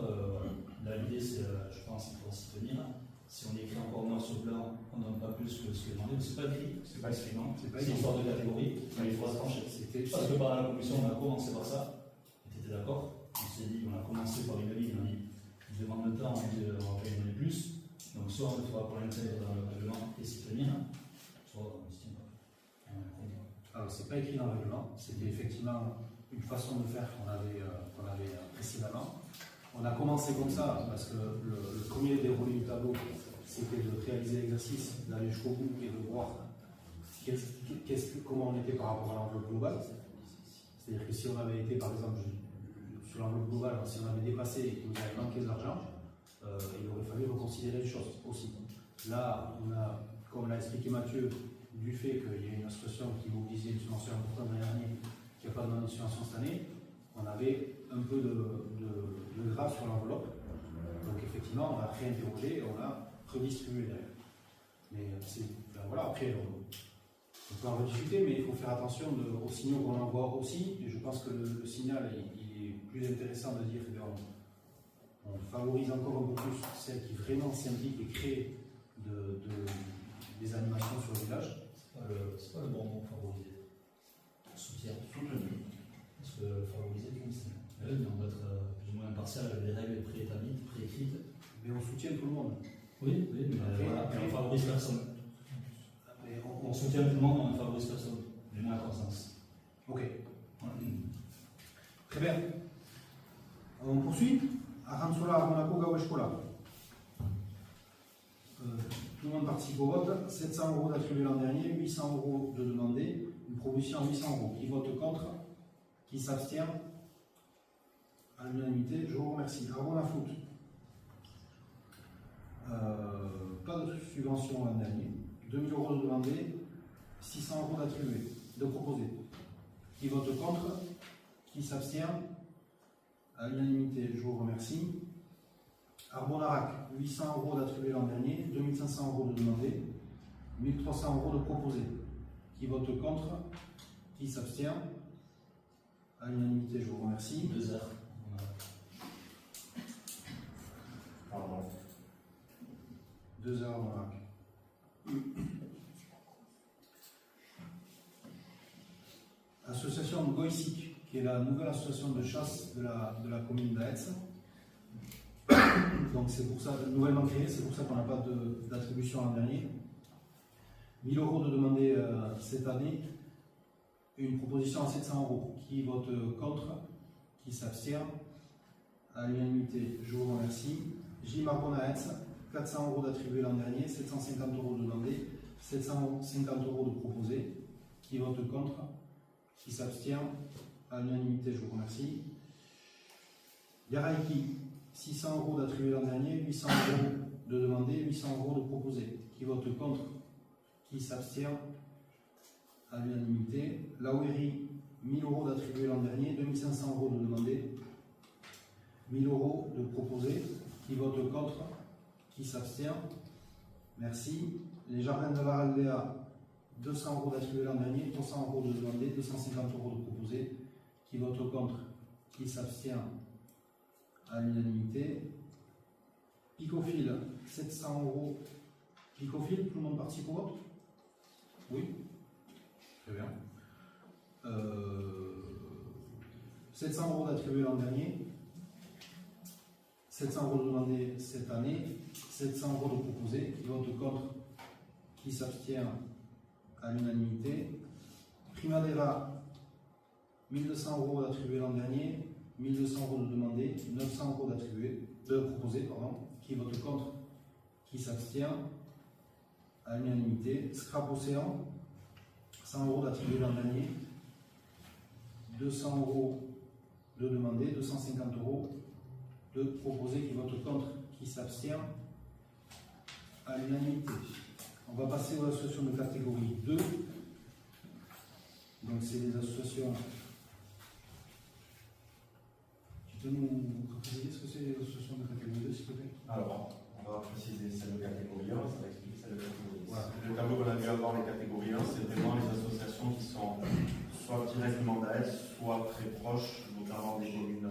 Là, l'idée, c'est, je pense qu'il faut s'y tenir. Si on écrit encore noir sur blanc, on ne donne pas plus que ce qui est demandé. C'est pas écrit, c'est pas écrit, non. C'est une histoire de catégorie, mais il faudra trancher. Parce que par la commission, on a commencé par ça. Tu étais d'accord? On s'est dit, on a commencé par une ligne, on a dit, je demande le temps, on dit, on va pas y donner plus. Donc soit on le fera pour l'intégrer dans le règlement et s'y tenir, soit on s'y tient pas. Alors, c'est pas écrit dans le règlement, c'était effectivement une façon de faire qu'on avait précédemment. On a commencé comme ça parce que le premier déroulé du tableau, c'était de réaliser l'exercice, d'aller jusqu'au bout et de voir comment on était par rapport à l'enveloppe globale. C'est-à-dire que si on avait été, par exemple, sur l'enveloppe globale, si on avait dépassé et qu'il nous avait manqué de l'argent, il aurait fallu reconsidérer les choses aussi. Là, on a, comme l'a expliqué Mathieu, du fait qu'il y a une association qui mobilisait une subvention importante l'année dernière, qui n'a pas demandé de subvention cette année, on avait un peu de gras sur l'enveloppe. Donc effectivement, on a réinterrogé et on a redistribué derrière. Mais voilà, après, on peut en rediscuter, mais il faut faire attention aux signaux qu'on envoie aussi. Et je pense que le signal, il est plus intéressant de dire qu'on favorise encore un peu plus celles qui vraiment s'impliquent et créent des animations sur le village. C'est pas le bon mot, favoriser. Soutien. Soutenu. Parce que favoriser, on doit être plus ou moins impartial avec des règles préétablies, préécrites. Mais on soutient tout le monde. Oui, mais voilà, on favorise personne. On soutient tout le monde, on ne favorise personne. Les moins à conscience. Ok. Très bien. On poursuit. Arantsola, Monaco, Gaweshkola. Tout le monde participe au vote. 700 € d'attribués l'an dernier, 800 € de demandés. Une proposition à 800 €. Qui vote contre? Qui s'abstient? À l'unanimité, je vous remercie. Arbona Foot. Pas de subvention l'an dernier. 2000 € de demandés, 600 € d'attribués, de proposés. Qui vote contre? Qui s'abstient? À l'unanimité, je vous remercie. Arbonarac, 800 € d'attribués l'an dernier, 2500 € de demandés, 1300 € de proposés. Qui vote contre? Qui s'abstient? À l'unanimité, je vous remercie. 2 heures. Pardon. 2 heures Arbonarac. Association de Goïsik, qui est la nouvelle association de chasse de la commune d'Aetz. Donc c'est pour ça, nouvellement créée, c'est pour ça qu'on n'a pas d'attribution l'an dernier. 1000 € de demandés cette année, une proposition à 700 €. Qui vote contre? Qui s'abstient? À l'unanimité, je vous remercie. J. Marbona Aetz, 400 € d'attribués l'an dernier, 750 € de demandés, 750 € de proposés. Qui vote contre? Qui s'abstient? À l'unanimité, je vous remercie. Yaraiki, 600 euros d'attribué l'an dernier, 800 euros de demandé, 800 euros de proposé. Qui vote contre? Qui s'abstient? À l'unanimité. Laoueri, 1000 euros d'attribué l'an dernier, 2500 euros de demandé, 1000 euros de proposé. Qui vote contre? Qui s'abstient? Merci. Les jardins de Varaldea, 200 euros d'attribué l'an dernier, 300 euros de demandé, 250 euros de proposé. Qui vote contre? Qui s'abstient? À l'unanimité. Picofil, 700 euros. Picofil, tout le monde participe au vote? Oui. Très bien. 700 euros d'attribué l'an dernier, 700 euros de demandé cette année, 700 euros de proposé. Qui vote contre? Qui s'abstient? À l'unanimité. Primavera, 1200 euros d'attribué l'an dernier, 1200 euros de demandé, 900 euros de proposé, pardon. Qui vote contre? Qui s'abstient? À l'unanimité. Scrap Océan, 100 euros d'attribué l'an dernier, 200 euros de demandé, 250 euros de proposé. Qui vote contre? Qui s'abstient? À l'unanimité. On va passer aux associations de catégorie 2. Donc c'est les associations. Tu peux nous préciser ce que c'est les associations de catégorie 2, s'il te plaît? Alors, on va préciser celle de catégorie 1, ça va expliquer celle de catégorie 2. Voilà. Le tableau qu'on a vu avant, les catégories 1, c'est vraiment les associations qui sont soit directement d'AES, soit très proches, notamment des communes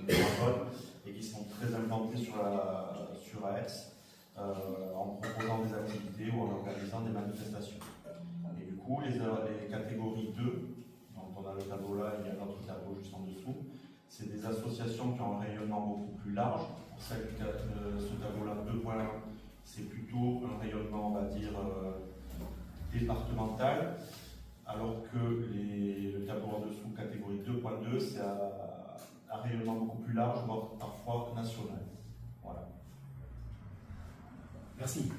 métropoles, et qui sont très implantées sur AES, en proposant des activités ou en organisant des manifestations. Et du coup, les catégories 2, donc on a le tableau là, il y a un autre tableau juste en dessous, c'est des associations qui ont un rayonnement beaucoup plus large. Pour ce tableau-là, 2.1, c'est plutôt un rayonnement, on va dire, départemental, alors que le tableau en dessous, catégorie 2.2, c'est un rayonnement beaucoup plus large, voire parfois national. Voilà. Merci.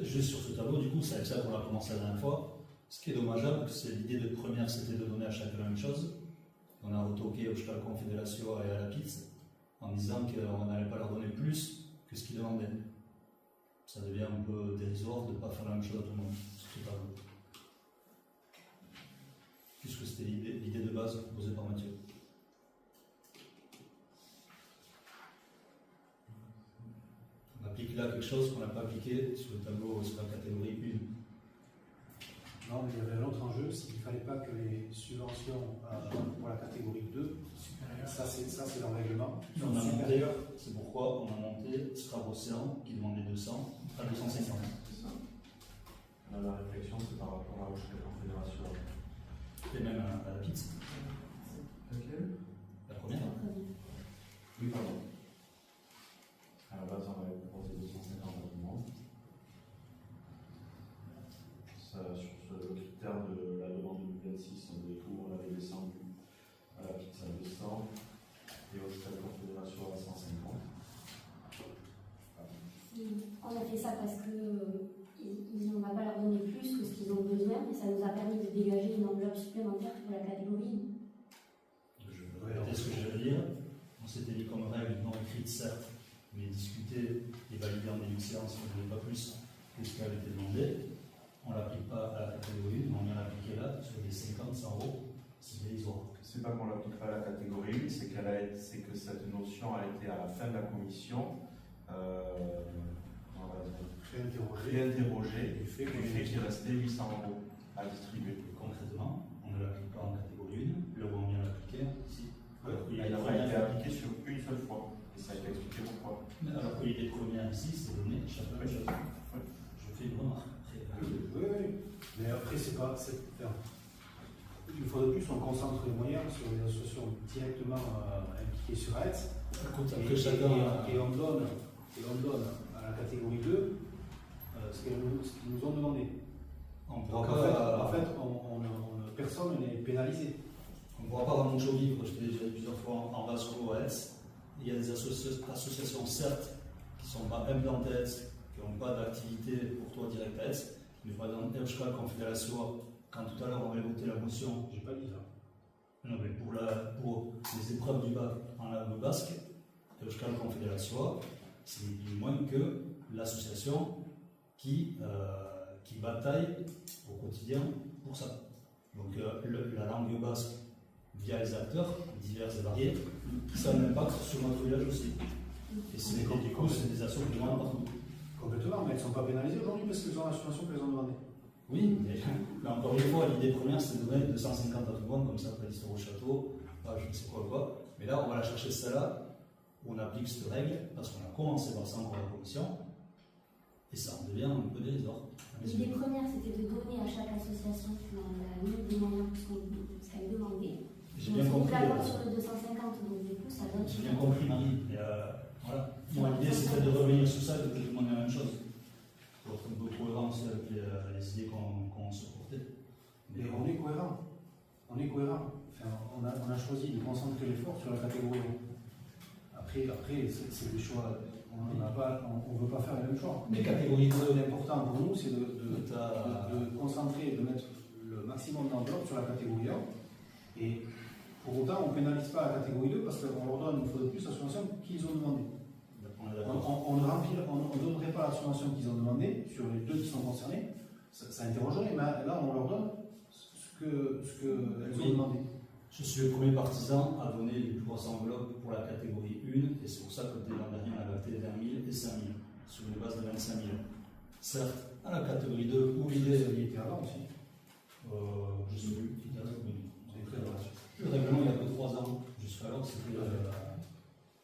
Juste sur ce tableau, du coup, c'est avec ça qu'on a commencé la dernière fois. Ce qui est dommageable, c'est l'idée de première, c'était de donner à chacun la même chose. On a retoqué au Stade Confédération et à la PITS en disant qu'on n'allait pas leur donner plus que ce qu'ils demandaient. Ça devient un peu dérisoire de ne pas faire la même chose à tout le monde sur ce tableau. Puisque c'était l'idée de base proposée par Mathieu. On applique là quelque chose qu'on n'a pas appliqué sur le tableau, sur la catégorie 1. Non, mais il y avait un autre enjeu, c'est qu'il ne fallait pas que les subventions pour la catégorie 2, ça c'est dans le règlement, On a monté, c'est pourquoi on a monté Scrap Océan qui demandait 200 à 250. Là, la réflexion, c'est par rapport à la Confédération. Et même à la pizza. Laquelle? La première. Oui, pardon. À la base, on avait proposé 250 abonnements. Sur le critère de la demande 2026, on avait descendu à la pizza à 200 et au Stade Confédération à 150. On a fait ça parce que on ne va pas leur donner plus que ce qu'ils ont besoin, et ça nous a permis de dégager une enveloppe supplémentaire pour la catégorie. Je vais répéter ce que je veux dire. On s'était dit comme règle non écrite, certes, mais discuter et valider en début de séance, on ne voulait pas plus que ce qui avait été demandé. On ne l'applique pas à la catégorie 1, mais on vient l'appliquer là sur les 50, 100 euros. C'est dérisoire. C'est pas qu'on l'applique pas à la catégorie 1, c'est que cette notion a été à la fin de la commission réinterrogée et fait qu'il restait 800 euros à distribuer. Concrètement, on ne l'applique pas en catégorie 1, là où on vient l'appliquer, si. Il n'a pas été appliqué sur une seule fois, et ça a été expliqué pourquoi. Alors que l'idée première ici, c'est de donner chacun la chose. Je fais une remarque. Oui. Mais après, c'est pas. Une fois de plus, on concentre les moyens sur les associations directement impliquées sur AES. Et on donne à la catégorie 2 ce qu'ils nous ont demandé. Donc, en fait, personne n'est pénalisé. On ne pourra pas dans mon show vivre, je l'ai déjà dit plusieurs fois en Vasco à AES. Il y a des associations, certes, qui ne sont pas implantées à AES, qui n'ont pas d'activité pour toi direct à AES, mais par exemple, Euskal Confédération, quand tout à l'heure on avait voté la motion. J'ai pas dit ça. Non, mais pour les épreuves du bac en langue basque, Euskal Confédération, c'est ni plus ni moins que l'association qui bataille au quotidien pour ça. Donc la langue basque, via les acteurs divers et variés, ça a un impact sur notre village aussi. Et c'est du coup, c'est des actions qui demandent partout. Complètement, mais elles ne sont pas pénalisées aujourd'hui parce qu'ils ont la subvention qu'elles ont demandé. Oui, mais encore une fois, l'idée première, c'est de mettre 250 à tout le monde, comme ça, après l'histoire au château, je ne sais quoi ou quoi. Mais là, on va la chercher celle-là, où on applique cette règle, parce qu'on a commencé par ça encore la commission, et ça en devient un peu désordre. L'idée première, c'était de donner à chaque association la limite des moyens pour ce qu'elle demandait. J'ai bien compris. D'accord sur le 250, donc du coup, ça donne. J'ai bien compris, Marie. Et, voilà. Moi, l'idée, c'était de revenir sur ça et de demander la même chose. Pour être un peu cohérent aussi avec les idées qu'on se portait. Mais on est cohérent. On est cohérent. Enfin, on a choisi de concentrer l'effort sur la catégorie 1. Après c'est des choix. On ne veut pas faire le même choix. Mais catégorie 2, l'important pour nous, c'est de concentrer, de mettre le maximum d'enveloppe sur la catégorie 1. Et pour autant, on ne pénalise pas la catégorie 2 parce qu'on leur donne une fois de plus la subvention qu'ils ont demandé. On ne donnerait pas la subvention qu'ils ont demandé sur les 2 qui sont concernés. Ça interrogerait, mais là, on leur donne ce qu'elles ont demandé. Je suis le premier partisan à donner les plus grosses enveloppes pour la catégorie 1, et c'est pour ça que dès l'an dernier, on a adapté 20 000 et 5 000, sur une base de 25 000. Certes, à la catégorie 2, où l'idée. Ça y était avant aussi. Je ne sais plus, qui était le règlement, il y a que 3 ans. Jusqu'alors, c'était.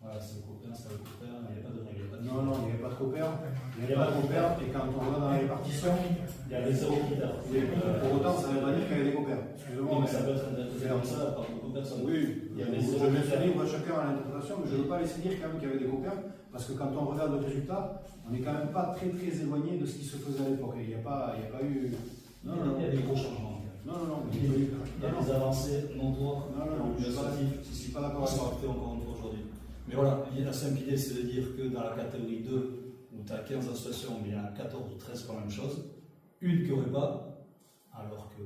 Voilà, c'est le copain, c'est le copain, il n'y avait pas de règle. Non, il n'y avait pas de copain. Il n'y avait pas de copain, et quand on va dans la répartition, il y avait 0 critère. Pour autant, ça ne veut pas dire qu'il y avait des copains. Excusez-moi, mais ça peut être interprété comme ça par beaucoup de personnes. Oui, il y avait je vais faire libre chacun à l'interprétation, mais je ne veux pas laisser dire quand même qu'il y avait des copains, parce que quand on regarde le résultat, on n'est quand même pas très éloigné de ce qui se faisait à l'époque. Il n'y a pas eu. Non, il y a des gros changements. Non, il y a des avancées notoires. Non, je ne suis pas d'accord avec ça. Encore une fois aujourd'hui. Mais voilà, la simple idée, c'est de dire que dans la catégorie 2, où tu as 15 associations, mais il y en a 14 ou 13 pour la même chose, une qui n'aurait pas, alors que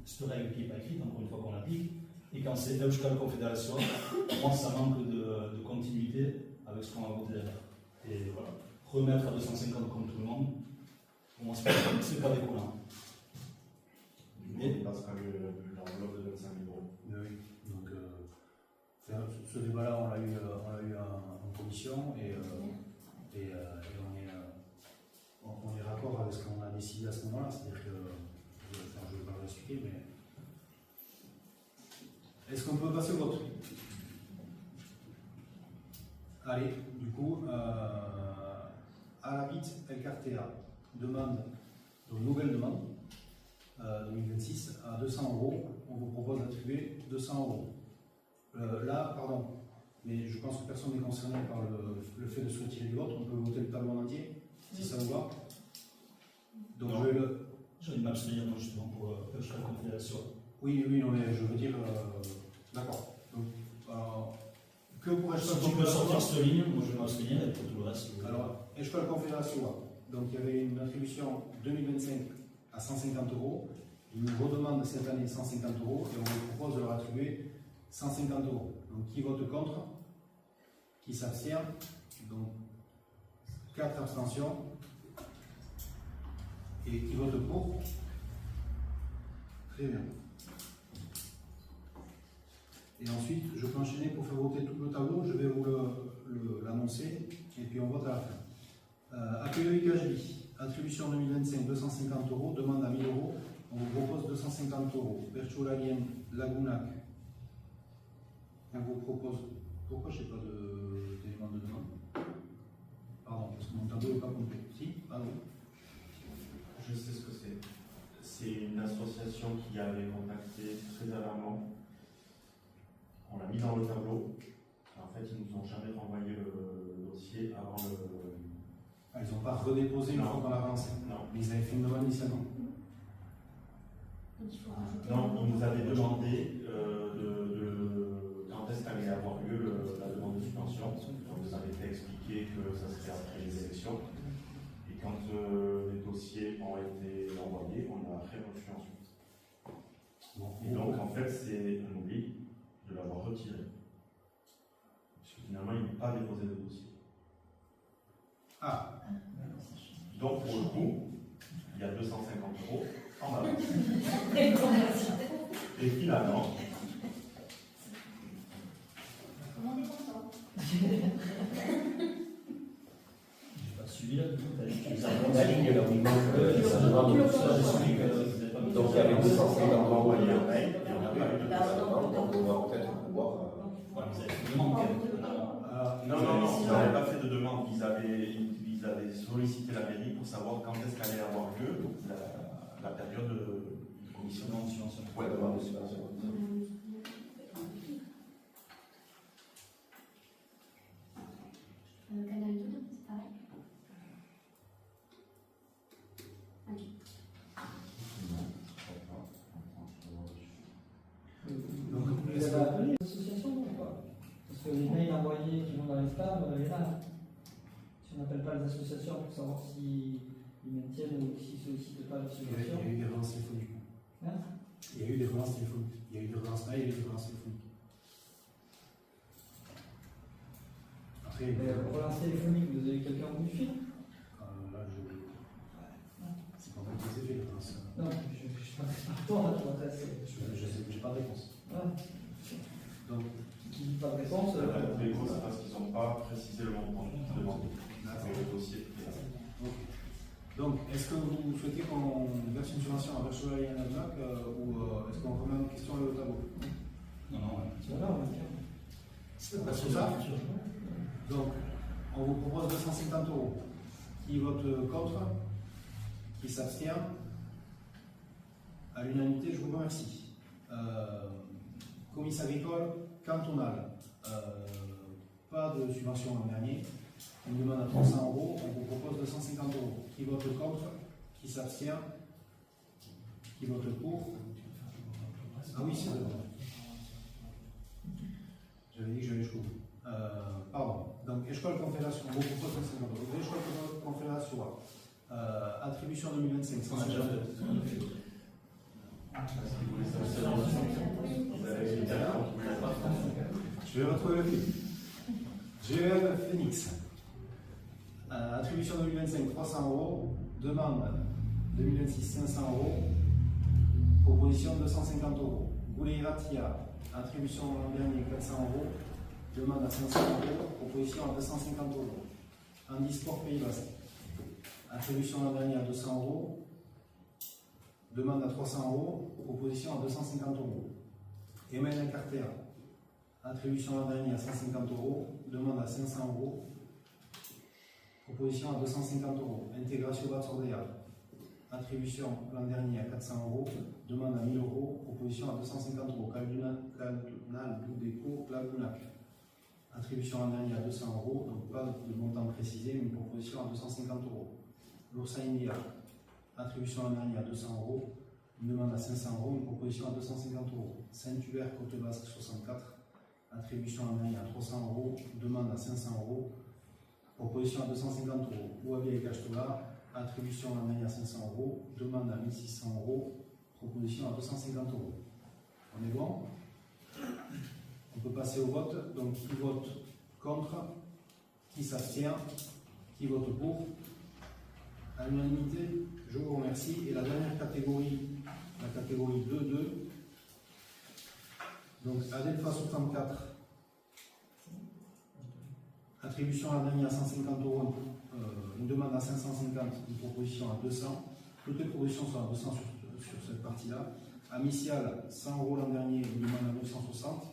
cette règle qui n'est pas écrite, encore une fois qu'on l'applique, et quand c'est Euskal Confédération, moi ça manque de continuité avec ce qu'on a voté derrière. Et voilà, remettre à 250 comme tout le monde, pour moi c'est pas déconnant. Mais parce que l'enveloppe de 25 000 euros. Oui, donc ce débat-là, on l'a eu en commission et on est raccord avec ce qu'on a décidé à ce moment-là. C'est-à-dire que, je ne vais pas l'expliquer, mais est-ce qu'on peut passer au vote? Allez, du coup, Alapit El Cartea demande, donc nouvelle demande, 2026 à 200 €. On vous propose d'attribuer 200 €. Là, pardon, mais je pense que personne n'est concerné par le fait de se retirer du vote. On peut voter le tableau entier, si ça vous va. Donc je vais m'abstenir justement pour Euskal Confédération. Oui, non, mais je veux dire. D'accord. Que pour Euskal Si tu peux sortir cette ligne, moi je vais m'abstenir et pour tout le reste. Alors, Euskal Confédération, donc il y avait une attribution 2025 à 150 €. Ils nous redemandent cette année 150 € et on vous propose de leur attribuer 150 €. Donc qui vote contre? Qui s'abstient? Donc 4 abstentions. Et qui vote pour? Très bien. Et ensuite, je peux enchaîner pour faire voter tout le tableau. Je vais vous l'annoncer et puis on vote à la fin. Accueil Gajbi, attribution 2025 250 €, demande à 1000 €. On vous propose 250 €. Berchoulagien, Lagounac, on vous propose. Pourquoi je n'ai pas d'élément de demande? Pardon, parce que mon tableau n'est pas complet. Si? Pardon. Je sais ce que c'est. C'est une association qui avait contacté précédemment. On l'a mis dans le tableau. En fait, ils nous ont jamais renvoyé le dossier avant le. Ils n'ont pas redéposé une fois qu'on a avancé. Non. Mais ils avaient fait une demande initialement. Non, ils nous avaient demandé quand est-ce qu'allait avoir lieu la demande de subvention. On nous avait fait expliquer que ça serait après les élections. Et quand les dossiers ont été envoyés, on a reçu ensuite. Et donc, en fait, c'est un oubli. de l'avoir retiré. Parce que finalement, il n'a pas déposé de dossier. Ah, Donc, pour le coup, il y a 250 € en balance. Et finalement, On est content. J'ai pas suivi là, du coup, t'as dit que les La ligne là où il manque, ça demande Donc, ça, j'ai je suivi suis- que vous n'avez pas mis. Donc il y avait 250 envoyé €. un mail, et on n'a pas eu de Bah, dossier. Donc on va peut-être pouvoir. Ouais, vous avez fait une demande, quand même. Non, ils n'avaient pas fait de demande. Ils avaient sollicité la mairie pour savoir quand est-ce qu'allait avoir lieu la période de commission. Demande de subvention. Ouais, demande de subvention. Canal 2, c'est pareil. Ok. donc Vous est-ce avez que- appelé l'association ou pas? Parce que les mails envoyés qui vont dans les spams, il y en a. Si on n'appelle pas les associations pour savoir s'ils maintiennent ou s'ils ne sollicitent pas la il subvention. y a eu des relances téléphoniques. Hein? Il y a eu des relances téléphoniques. Il y a eu des relances mail et des relances téléphoniques. Après, Pour l'instant téléphonique, vous avez quelqu'un au bout du fil? là, c'est pas moi qui les ai fait, les relances. Non, je ne sais pas toi, je m'adresse. J'ai pas de réponse. Ouais. Donc, Qui dit pas de réponse. Les causes, c'est parce qu'ils n'ont pas précisé le montant demandé. d'accord. C'est le dossier. Ok. Donc, est-ce que vous souhaitez qu'on verse une subvention à Verchevalier et à Navnac ou est-ce qu'on remet une question au tableau? Non, non, ouais. Voilà, on va dire. C'est pas sur ça. Donc, on vous propose 250 €. Qui vote contre? Qui s'abstient? À l'unanimité, je vous remercie. Comice agricole cantonal. Pas de subvention l'an dernier. On vous demande à 300 €, on vous propose 250 €. Qui vote contre? Qui s'abstient? Qui vote pour? Ah oui, c'est vrai. J'avais dit que j'allais jusqu'au bout. Pardon. Donc, École Confédération, on vous propose 250 €. École Confédération, attribution 2025, On a déjà fait. Je vais retrouver le film. GEM Phoenix. Attribution 2025, 300 €. Demande 2026, 500 €. Proposition 250 €. Goulet-Ratia. Attribution l'an dernier, 400 €. Demande à 500 €. Proposition à 250 €. Handisport Pays Basque. Attribution l'an dernier à 200 €. Demande à 300 €. Proposition à 250 €. Emmanuel Carter. Attribution l'an dernier à 150 €. Demande à 500 €. Proposition à 250 €. Intégration Batsordea. Attribution l'an dernier à 400 €. Demande à 1000 €. Proposition à 250 €. Caldunal Doudeco Lagunac. Attribution l'an dernier à 200 €. Donc pas de montant précisé, mais une proposition à 250 €. L'Oursa India. Attribution l'an dernier à 200 €. Une demande à 500 €. Une proposition à 250 €. Saint-Hubert Côte Basque 64. Attribution l'an dernier à 300 €. Demande à 500 €. Proposition à 250 €. Ouabi et Castola. Attribution l'an dernier à 500 €. Demande à 1600 €. Proposition à 250 €. On est bon? On peut passer au vote. Donc, qui vote contre? Qui s'abstient? Qui vote pour? À l'unanimité, je vous remercie. Et la dernière catégorie, la catégorie 2.2. Donc, Adelpha 64. Attribution l'an dernier à 150 €. Une demande à 550, une proposition à 200. Toutes les propositions sont à 200 sur cette partie-là. Amicial, 100 € l'an dernier, une demande à 960.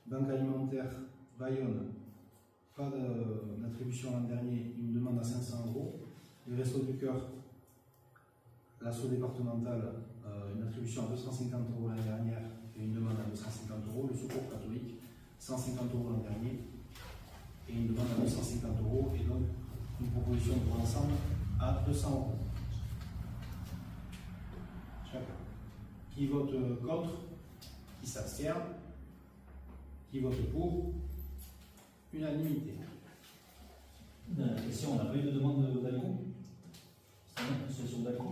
Banque alimentaire, Bayonne, pas d'attribution l'an dernier, une demande à 500 €. Les Restos du Cœur, l'assaut départemental, une attribution à 250 € l'année dernière et une demande à 250 €. Le Secours catholique, 150 € l'an dernier et une demande à 250 € et donc une proposition pour l'ensemble à 200 €. Chacun. Qui vote contre? Qui s'abstient? Qui vote pour? Unanimité. La question, on n'a pas eu de demande d'ALCO? C'est une association d'ALCO?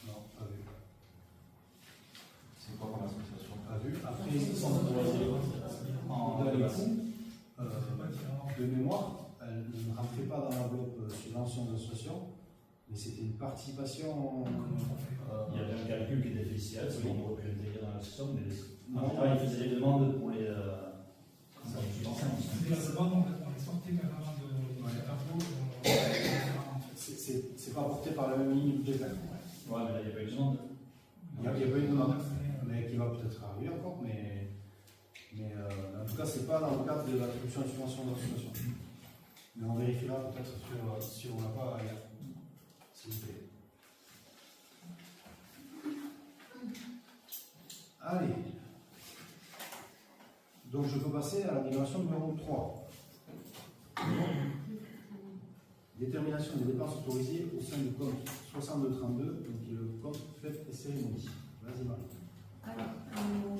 Non, pas vu. subvention d'association, mais c'était une participation. Il y avait un calcul qui était déficitaire, c'est qu'on aurait pu intégrer dans la somme, mais en Non. général, ils faisaient des demandes pour les subventions. C'était la demande, on est sorti carrément de cet impôt. C'est pas porté par la même ligne budgétaire. Ouais, mais là, il n'y a pas eu de demande. Il n'y a pas eu de demande, mais qui va peut-être arriver encore, mais en tout cas, c'est pas dans le cadre de l'attribution de subvention d'association. Mais on vérifiera peut-être si on l'a pas ailleurs. S'il vous plaît. Allez. Donc je peux passer à la délibération numéro 3. Détermination des dépenses autorisées au sein du compte 6232, donc qui est le compte fêtes et cérémonies. Vas-y Marie. Alors,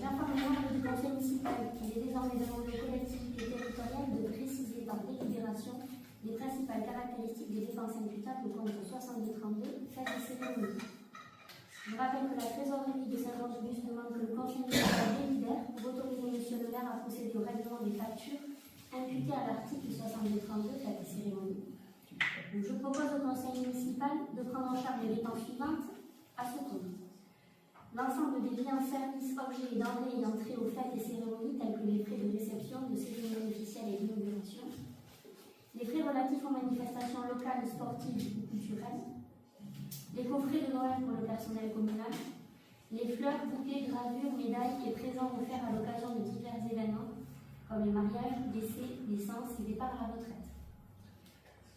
j'informe les membres du conseil municipal qu'il est désormais demandé aux collectivités territoriales de préciser par délibération les principales caractéristiques des dépenses imputables au compte 6232, fêtes et cérémonies. Je rappelle que la trésorerie de Saint-Jean-de-Luz demande que le conseil municipal délibère pour autoriser monsieur le maire à procéder au règlement des factures imputées à l'article 6232, fêtes et cérémonies. Donc, je propose au conseil municipal de prendre en charge les dépenses suivantes à ce compte. L'ensemble des biens, services, objets et denrées ayant trait aux fêtes et cérémonies, tels que les frais de réception, de cérémonie officielle et d'inauguration, les frais relatifs aux manifestations locales, sportives ou culturelles, les coffrets de Noël pour le personnel communal, les fleurs, bouquets, gravures, médailles et présents offerts à l'occasion de divers événements, comme les mariages, décès, naissances et départ à la retraite.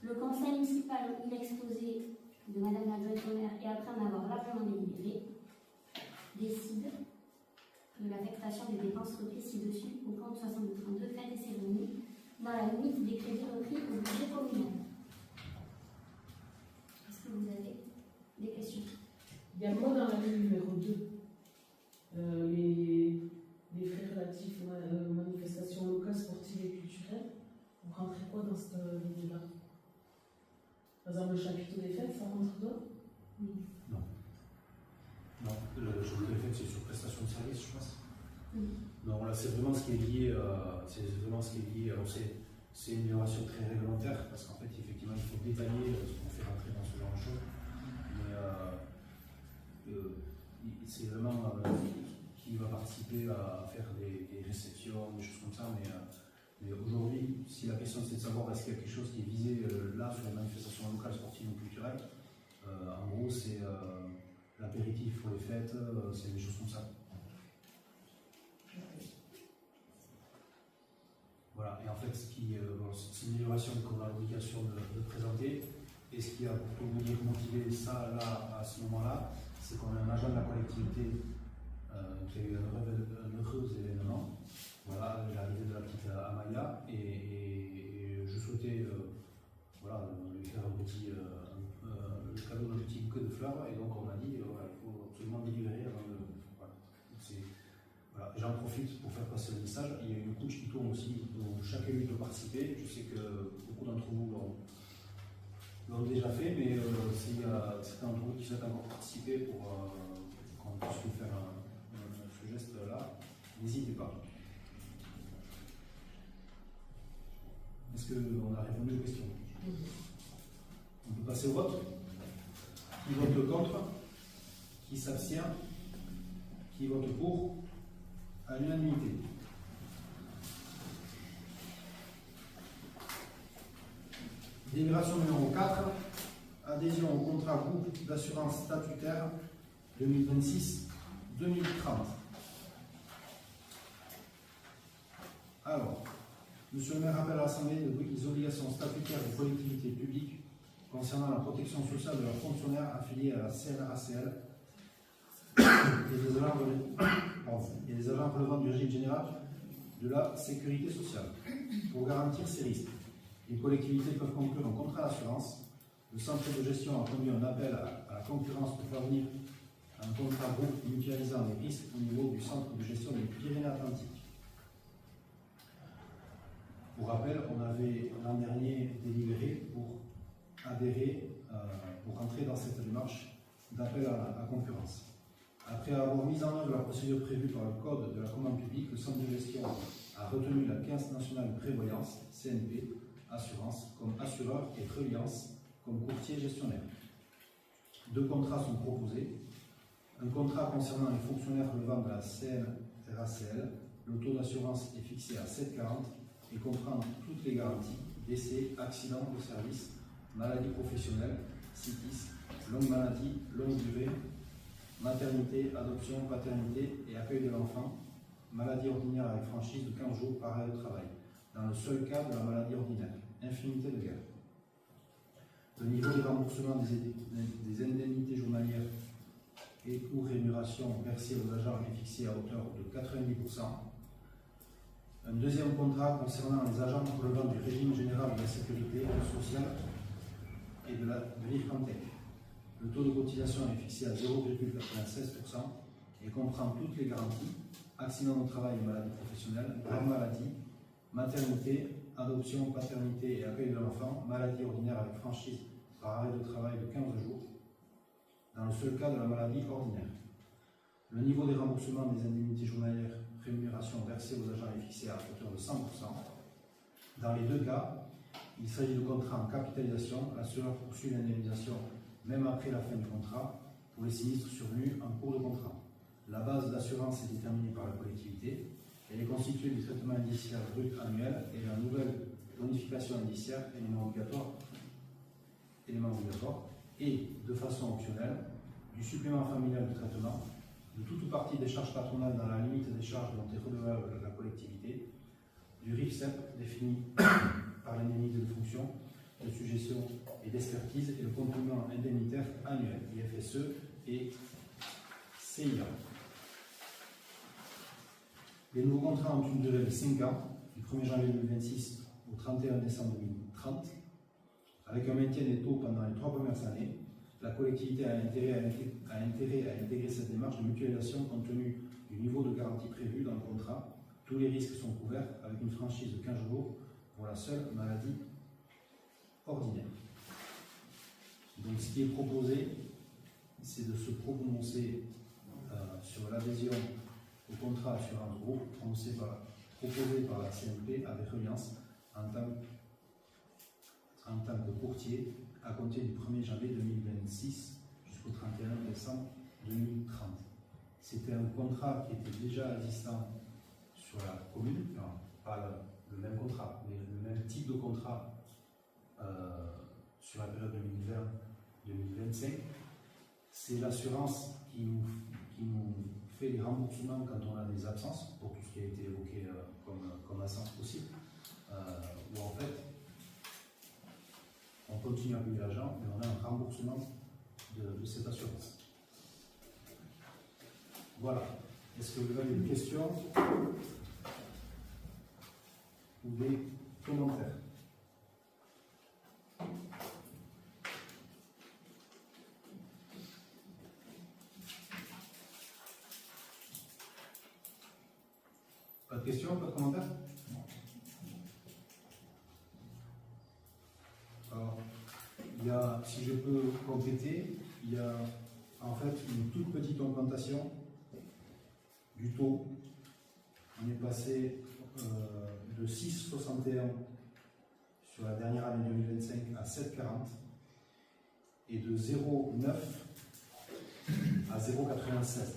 Le conseil municipal, il exposé de Madame la Adjointe-au-Maire et après en avoir largement délibéré, décide de l'affectation des dépenses reprises ci-dessus au compte 6232 fêtes et cérémonies dans la limite des crédits repris au budget communal. Est-ce que vous avez des questions? Également dans la ligne numéro 2, les frais relatifs aux manifestations locales, sportives et culturelles, vous rentrez quoi dans cette ligne-là? Par exemple, le chapiteau des fêtes, ça rentre dedans? Oui. Non, le chapiteau des fêtes, c'est sur prestation de service, je pense. Oui. Non, là, c'est vraiment ce qui est lié. Alors, c'est une minoration très réglementaire, parce qu'en fait, effectivement, il faut détailler ce qu'on fait rentrer dans ce genre de choses. Mais c'est vraiment qui va participer à faire des réceptions, des choses comme ça. Mais aujourd'hui, si la question c'est de savoir est-ce qu'il y a quelque chose qui est visé là sur les manifestations locales, sportives ou culturelles, en gros, c'est l'apéritif pour les fêtes, c'est des choses comme ça. Voilà, et en fait, c'est une amélioration qu'on a l'obligation de présenter. Et ce qui a pour vous dire motiver ça là, à ce moment-là, c'est qu'on a un agent de la collectivité qui a eu un heureux événement. Voilà, l'arrivée de la petite Amaya, et je souhaitais lui faire un petit le cadeau d'un petit bouquet de fleurs, et donc on m'a dit il faut absolument délivrer avant de. Voilà. J'en profite pour faire passer le message. Il y a une couche qui tourne aussi, dont chaque élu peut participer. Je sais que beaucoup d'entre vous l'ont déjà fait, mais s'il y a certains d'entre vous qui souhaitent encore participer pour qu'on puisse vous faire ce geste-là, n'hésitez pas. Est-ce qu'on a répondu aux questions? On peut passer au vote. Qui vote contre? Qui s'abstient? Qui vote pour? À l'unanimité. Délibération numéro 4. Adhésion au contrat groupe d'assurance statutaire 2026-2030. Alors, Monsieur le maire rappelle à l'Assemblée les obligations statutaires des collectivités publiques concernant la protection sociale de leurs fonctionnaires affiliés à la CNRACL et des agents relevant du régime général de la sécurité sociale. Pour garantir ces risques, les collectivités peuvent conclure un contrat d'assurance. Le centre de gestion a conduit un appel à la concurrence pour parvenir à un contrat groupe mutualisant les risques au niveau du centre de gestion des Pyrénées-Atlantiques. Pour rappel, on avait l'an dernier délibéré pour adhérer, pour entrer dans cette démarche d'appel à la concurrence. Après avoir mis en œuvre la procédure prévue par le Code de la commande publique, le centre de gestion a retenu la Caisse nationale de prévoyance, CNP, assurance, comme assureur et reliance comme courtier gestionnaire. 2 contrats sont proposés. Un contrat concernant les fonctionnaires relevant de la CNRACL. Le taux d'assurance est fixé à 7,40 et comprend toutes les garanties, décès, accident de service, maladie professionnelle, sitis, longue maladie, longue durée, maternité, adoption, paternité et accueil de l'enfant, maladie ordinaire avec franchise de 15 jours par arrêt de travail, dans le seul cas de la maladie ordinaire, infinité de guerre. Le niveau de remboursement des indemnités journalières et ou rémunérations versées aux agents est fixé à hauteur de 90%. Un deuxième contrat concernant les agents relevant du régime général de la sécurité sociale et de l'IFRANTEC. Le taux de cotisation est fixé à 0,96% et comprend toutes les garanties, accident de travail et maladie professionnelle, grave maladie, maternité, adoption, paternité et accueil de l'enfant, maladie ordinaire avec franchise par arrêt de travail de 15 jours, dans le seul cas de la maladie ordinaire. Le niveau des remboursements des indemnités journalières rémunération versée aux agents est fixé à hauteur de 100%. Dans les 2 cas, il s'agit de contrats en capitalisation. L'assureur poursuit l'indemnisation même après la fin du contrat pour les sinistres survenus en cours de contrat. La base d'assurance est déterminée par la collectivité. Elle est constituée du traitement indiciaire brut annuel et la nouvelle bonification indiciaire, élément obligatoire, et de façon optionnelle, du supplément familial de traitement, de toute ou partie des charges patronales dans la limite des charges dont est redevable la collectivité, du RIFSEP défini par l'indemnité de fonction, de suggestion et d'expertise et le complément indemnitaire annuel, IFSE et CIA. Les nouveaux contrats ont une durée de 5 ans, du 1er janvier 2026 au 31 décembre 2030, avec un maintien des taux pendant les 3 premières années. La collectivité a intérêt à intégrer cette démarche de mutualisation compte tenu du niveau de garantie prévu dans le contrat. Tous les risques sont couverts avec une franchise de 15 jours pour la seule maladie ordinaire. Donc ce qui est proposé, c'est de se prononcer sur l'adhésion au contrat assurance groupe proposé par la CNP avec Reliance en tant que courtier à compter du 1er janvier 2026 jusqu'au 31 décembre 2030. C'était un contrat qui était déjà existant sur la commune, non, pas le même contrat, mais le même type de contrat sur la période 2020-2025. C'est l'assurance qui nous fait les remboursements quand on a des absences, pour tout ce qui a été évoqué comme absence possible, où en fait on continue à payer l'argent, mais on a un remboursement de cette assurance. Voilà. Est-ce que vous avez des questions ou des commentaires? Pas de questions, pas de commentaires? Alors, si je peux compléter, il y a en fait une toute petite augmentation du taux. On est passé de 6,61 sur la dernière année 2025 à 7,40 et de 0,9 à 0,96.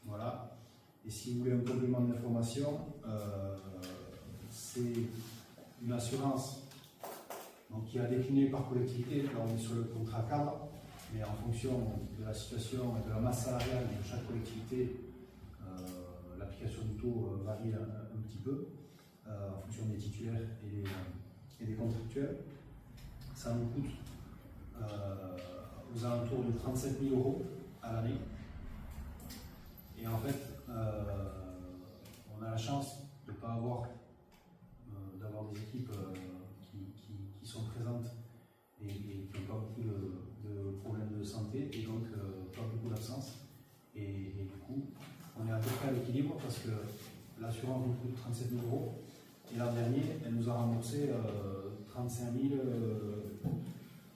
Voilà. Et si vous voulez un complément d'information, c'est une assurance donc, qui a décliné par collectivité. Là, on est sur le contrat cadre, mais en fonction de la situation et de la masse salariale de chaque collectivité, l'application du taux varie un petit peu en fonction des titulaires et des contractuels. Ça nous coûte aux alentours de 37 000 € à l'année. Et en fait, on a la chance de ne pas avoir d'avoir des équipes qui sont présentes et qui n'ont pas beaucoup de problèmes de santé et donc pas beaucoup d'absence. Et du coup, on est à peu près à l'équilibre parce que l'assurance nous coûte 37 000 € et l'an dernier, elle nous a remboursé 35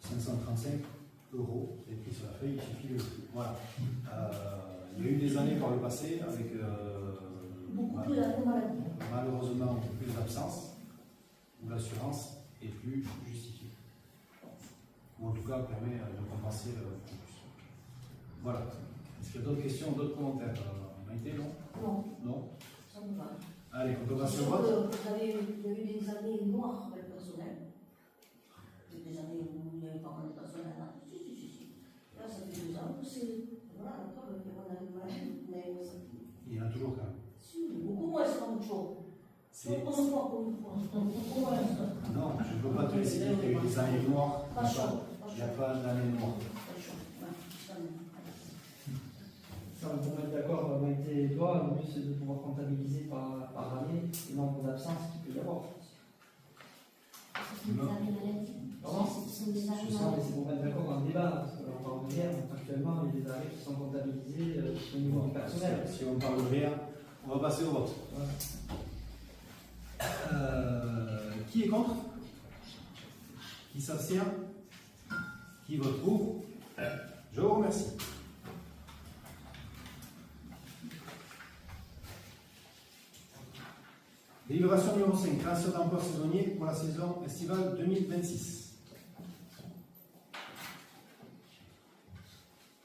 535 €. C'est écrit sur la feuille, il suffit de. Voilà. Il y a eu des années par le passé avec beaucoup plus d'arrêts maladie. Malheureusement plus d'absence où l'assurance est plus justifiée. ou en tout cas permet de compenser plus. Voilà. Est-ce qu'il y a d'autres questions, d'autres commentaires Maïté, non? Non. Non. Ça me va. Allez, on peut passer au Vous vote. avez il y a eu des années noires avec le personnel. Il y a eu des années où il n'y avait pas de personnel là. Si. Là, ça fait 2 ans que c'est. Voilà, la preuve qu'il y a un Il y en a toujours quand même. Si, beaucoup moins, c'est comme toujours. C'est- Beaucoup moins. Non, je ne peux pas te laisser dire qu'il y a eu des années noires. Pas chaud. Il n'y a pas d'années noires. Pas chaud. Ouais, ça me- Ça, pour mettre d'accord Maïté et toi, le but c'est de pouvoir comptabiliser par année le nombre d'absences qu'il peut y avoir. Ce sont des arrêts maladie. Pardon Ce sont des arrêts Je sens, mais maladie. c'est pour mettre d'accord dans le débat, parce qu'on parle de guerre, donc actuellement il y a des arrêts qui sont comptabilisés au niveau du personnel. Si on parle de rien, on va passer au vote. Voilà. Qui est contre? Qui s'abstient? Qui vote pour? Je vous remercie. Délibération numéro 5, création d'emplois saisonniers pour la saison estivale 2026.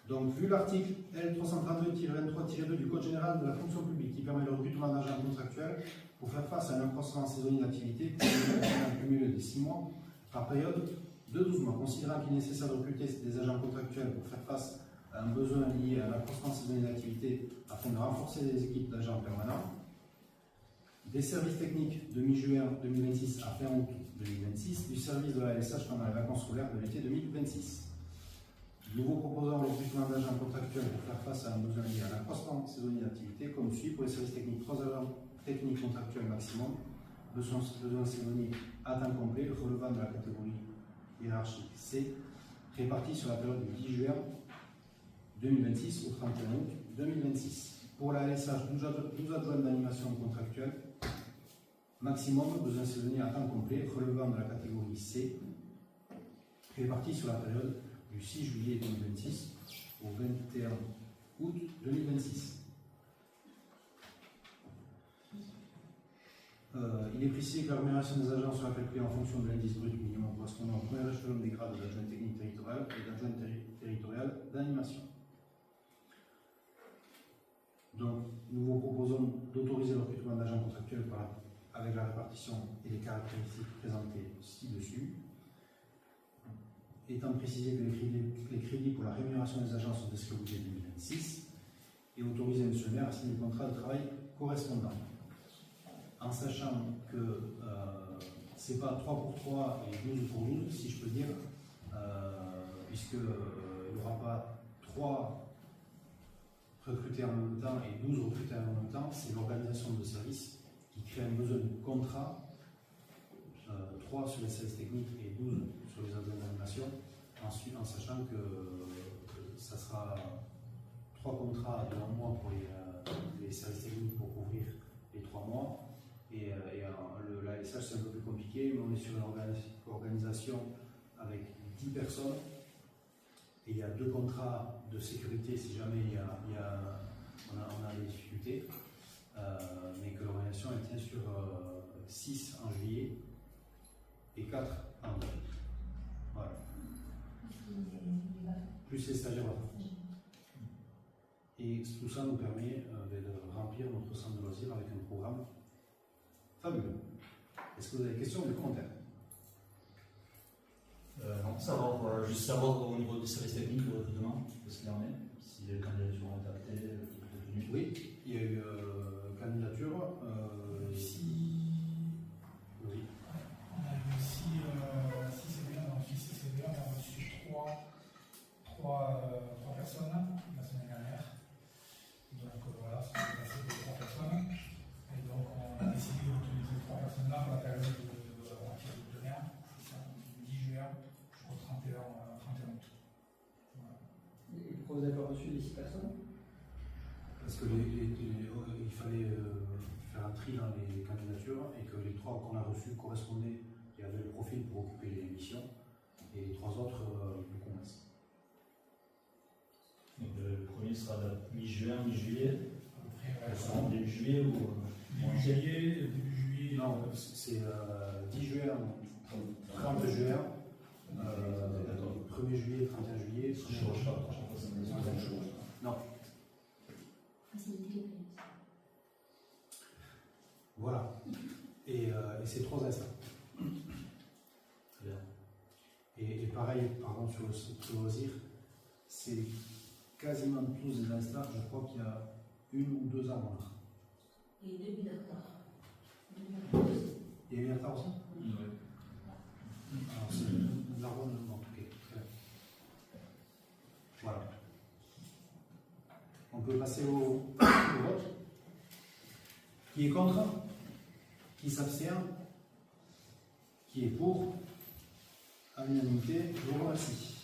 Donc, vu l'article L332-23-2 du Code général de la fonction publique qui permet le recrutement d'agents contractuels pour faire face à un accroissement saisonnier d'activité pour un cumul de 6 mois par période de 12 mois, considérant qu'il est nécessaire de recruter des agents contractuels pour faire face à un besoin lié à un accroissement saisonnier d'activité afin de renforcer les équipes d'agents permanents, des services techniques de mi-juin 2026 à fin août 2026, du service de la LSH pendant les vacances scolaires de l'été 2026. Nous vous proposons le recrutement d'agents contractuels pour faire face à un besoin lié à l'accroissement saisonnier d'activité, comme suit pour les services techniques 3 agents techniques contractuels maximum, besoin saisonnier à temps complet, relevant de la catégorie hiérarchique C, répartis sur la période du 10 juin 2026 au 31 août 2026. Pour la LSH, 12 adjoints d'animation contractuelle, maximum besoin saisonnier à temps complet, relevant de la catégorie C, répartis sur la période du 6 juillet 2026 au 21 août 2026. Il est précisé que la rémunération des agents sera calculée en fonction de l'indice brut minimum correspondant au premier échelon des grades d'adjoint technique territorial et d'adjoint territorial d'animation. Donc, nous vous proposons d'autoriser le recrutement d'agents contractuels avec la répartition et les caractéristiques présentées ci-dessus. Étant précisé que les crédits pour la rémunération des agents sont inscrits au budget 2026 et autoriser M. le maire à signer le contrat de travail correspondant. En sachant que ce n'est pas 3 pour 3 et 12 pour 12, si je peux dire, puisqu'il n'y aura pas 3 recrutés en même temps et 12 recrutés en même temps, c'est l'organisation de services qui crée un besoin de contrat, 3 sur les services techniques et 12 sur les adjoints d'animation, ensuite en sachant que ça sera 3 contrats de 1 mois pour les services techniques pour couvrir les 3 mois, et la LSH c'est un peu plus compliqué, mais on est sur une organisation avec 10 personnes, et il y a 2 contrats de sécurité si jamais on a des difficultés, mais que l'organisation elle tient sur 6 en juillet et 4 en août. Voilà. Plus les stagiaires. Et tout ça nous permet de remplir notre centre de loisirs avec un programme fabuleux. Est-ce que vous avez des questions ou des commentaires? Non, juste savoir au niveau des services techniques, le recrutement, ce qu'il en est, si les candidatures ont été actées, détenues. Oui, il y a eu candidature. Oui. On a eu aussi 6 CVA, on a reçu 3 personnes la semaine dernière. Donc voilà, c'est passé de 3 personnes. Et donc on a décidé d'utiliser 3 personnes-là pour la période de mer, c'est ça, du 10 juin jusqu'au 31 août. Voilà. Et pourquoi vous n'avez pas reçu les 6 personnes? Parce qu'il fallait faire un tri dans les candidatures et que les 3 qu'on a reçus correspondaient et avaient le profil pour occuper les missions, et les 3 autres beaucoup moins. Donc le premier sera de mi-juin, mi-juillet, Après, début juillet ou début juillet. Non, c'est 10 juin, 30 juin, 1er juillet, 31 juillet. Je ne change pas, chaque fois, ça me laisse. Non. Faciliter les préventions. Voilà. Et c'est 3 instants. Très bien. Et pareil, pardon, sur le loisir, c'est quasiment tous des instants, je crois qu'il y a 1 ou 2 ans en retard. Et 2 000 hectares. Il y a eu un retard aussi? Oui. Alors c'est l'arbre de ok. Très bien. Voilà. On peut passer au vote. Qui est contre? Qui s'abstient? Qui est pour? À l'unanimité, je vous remercie.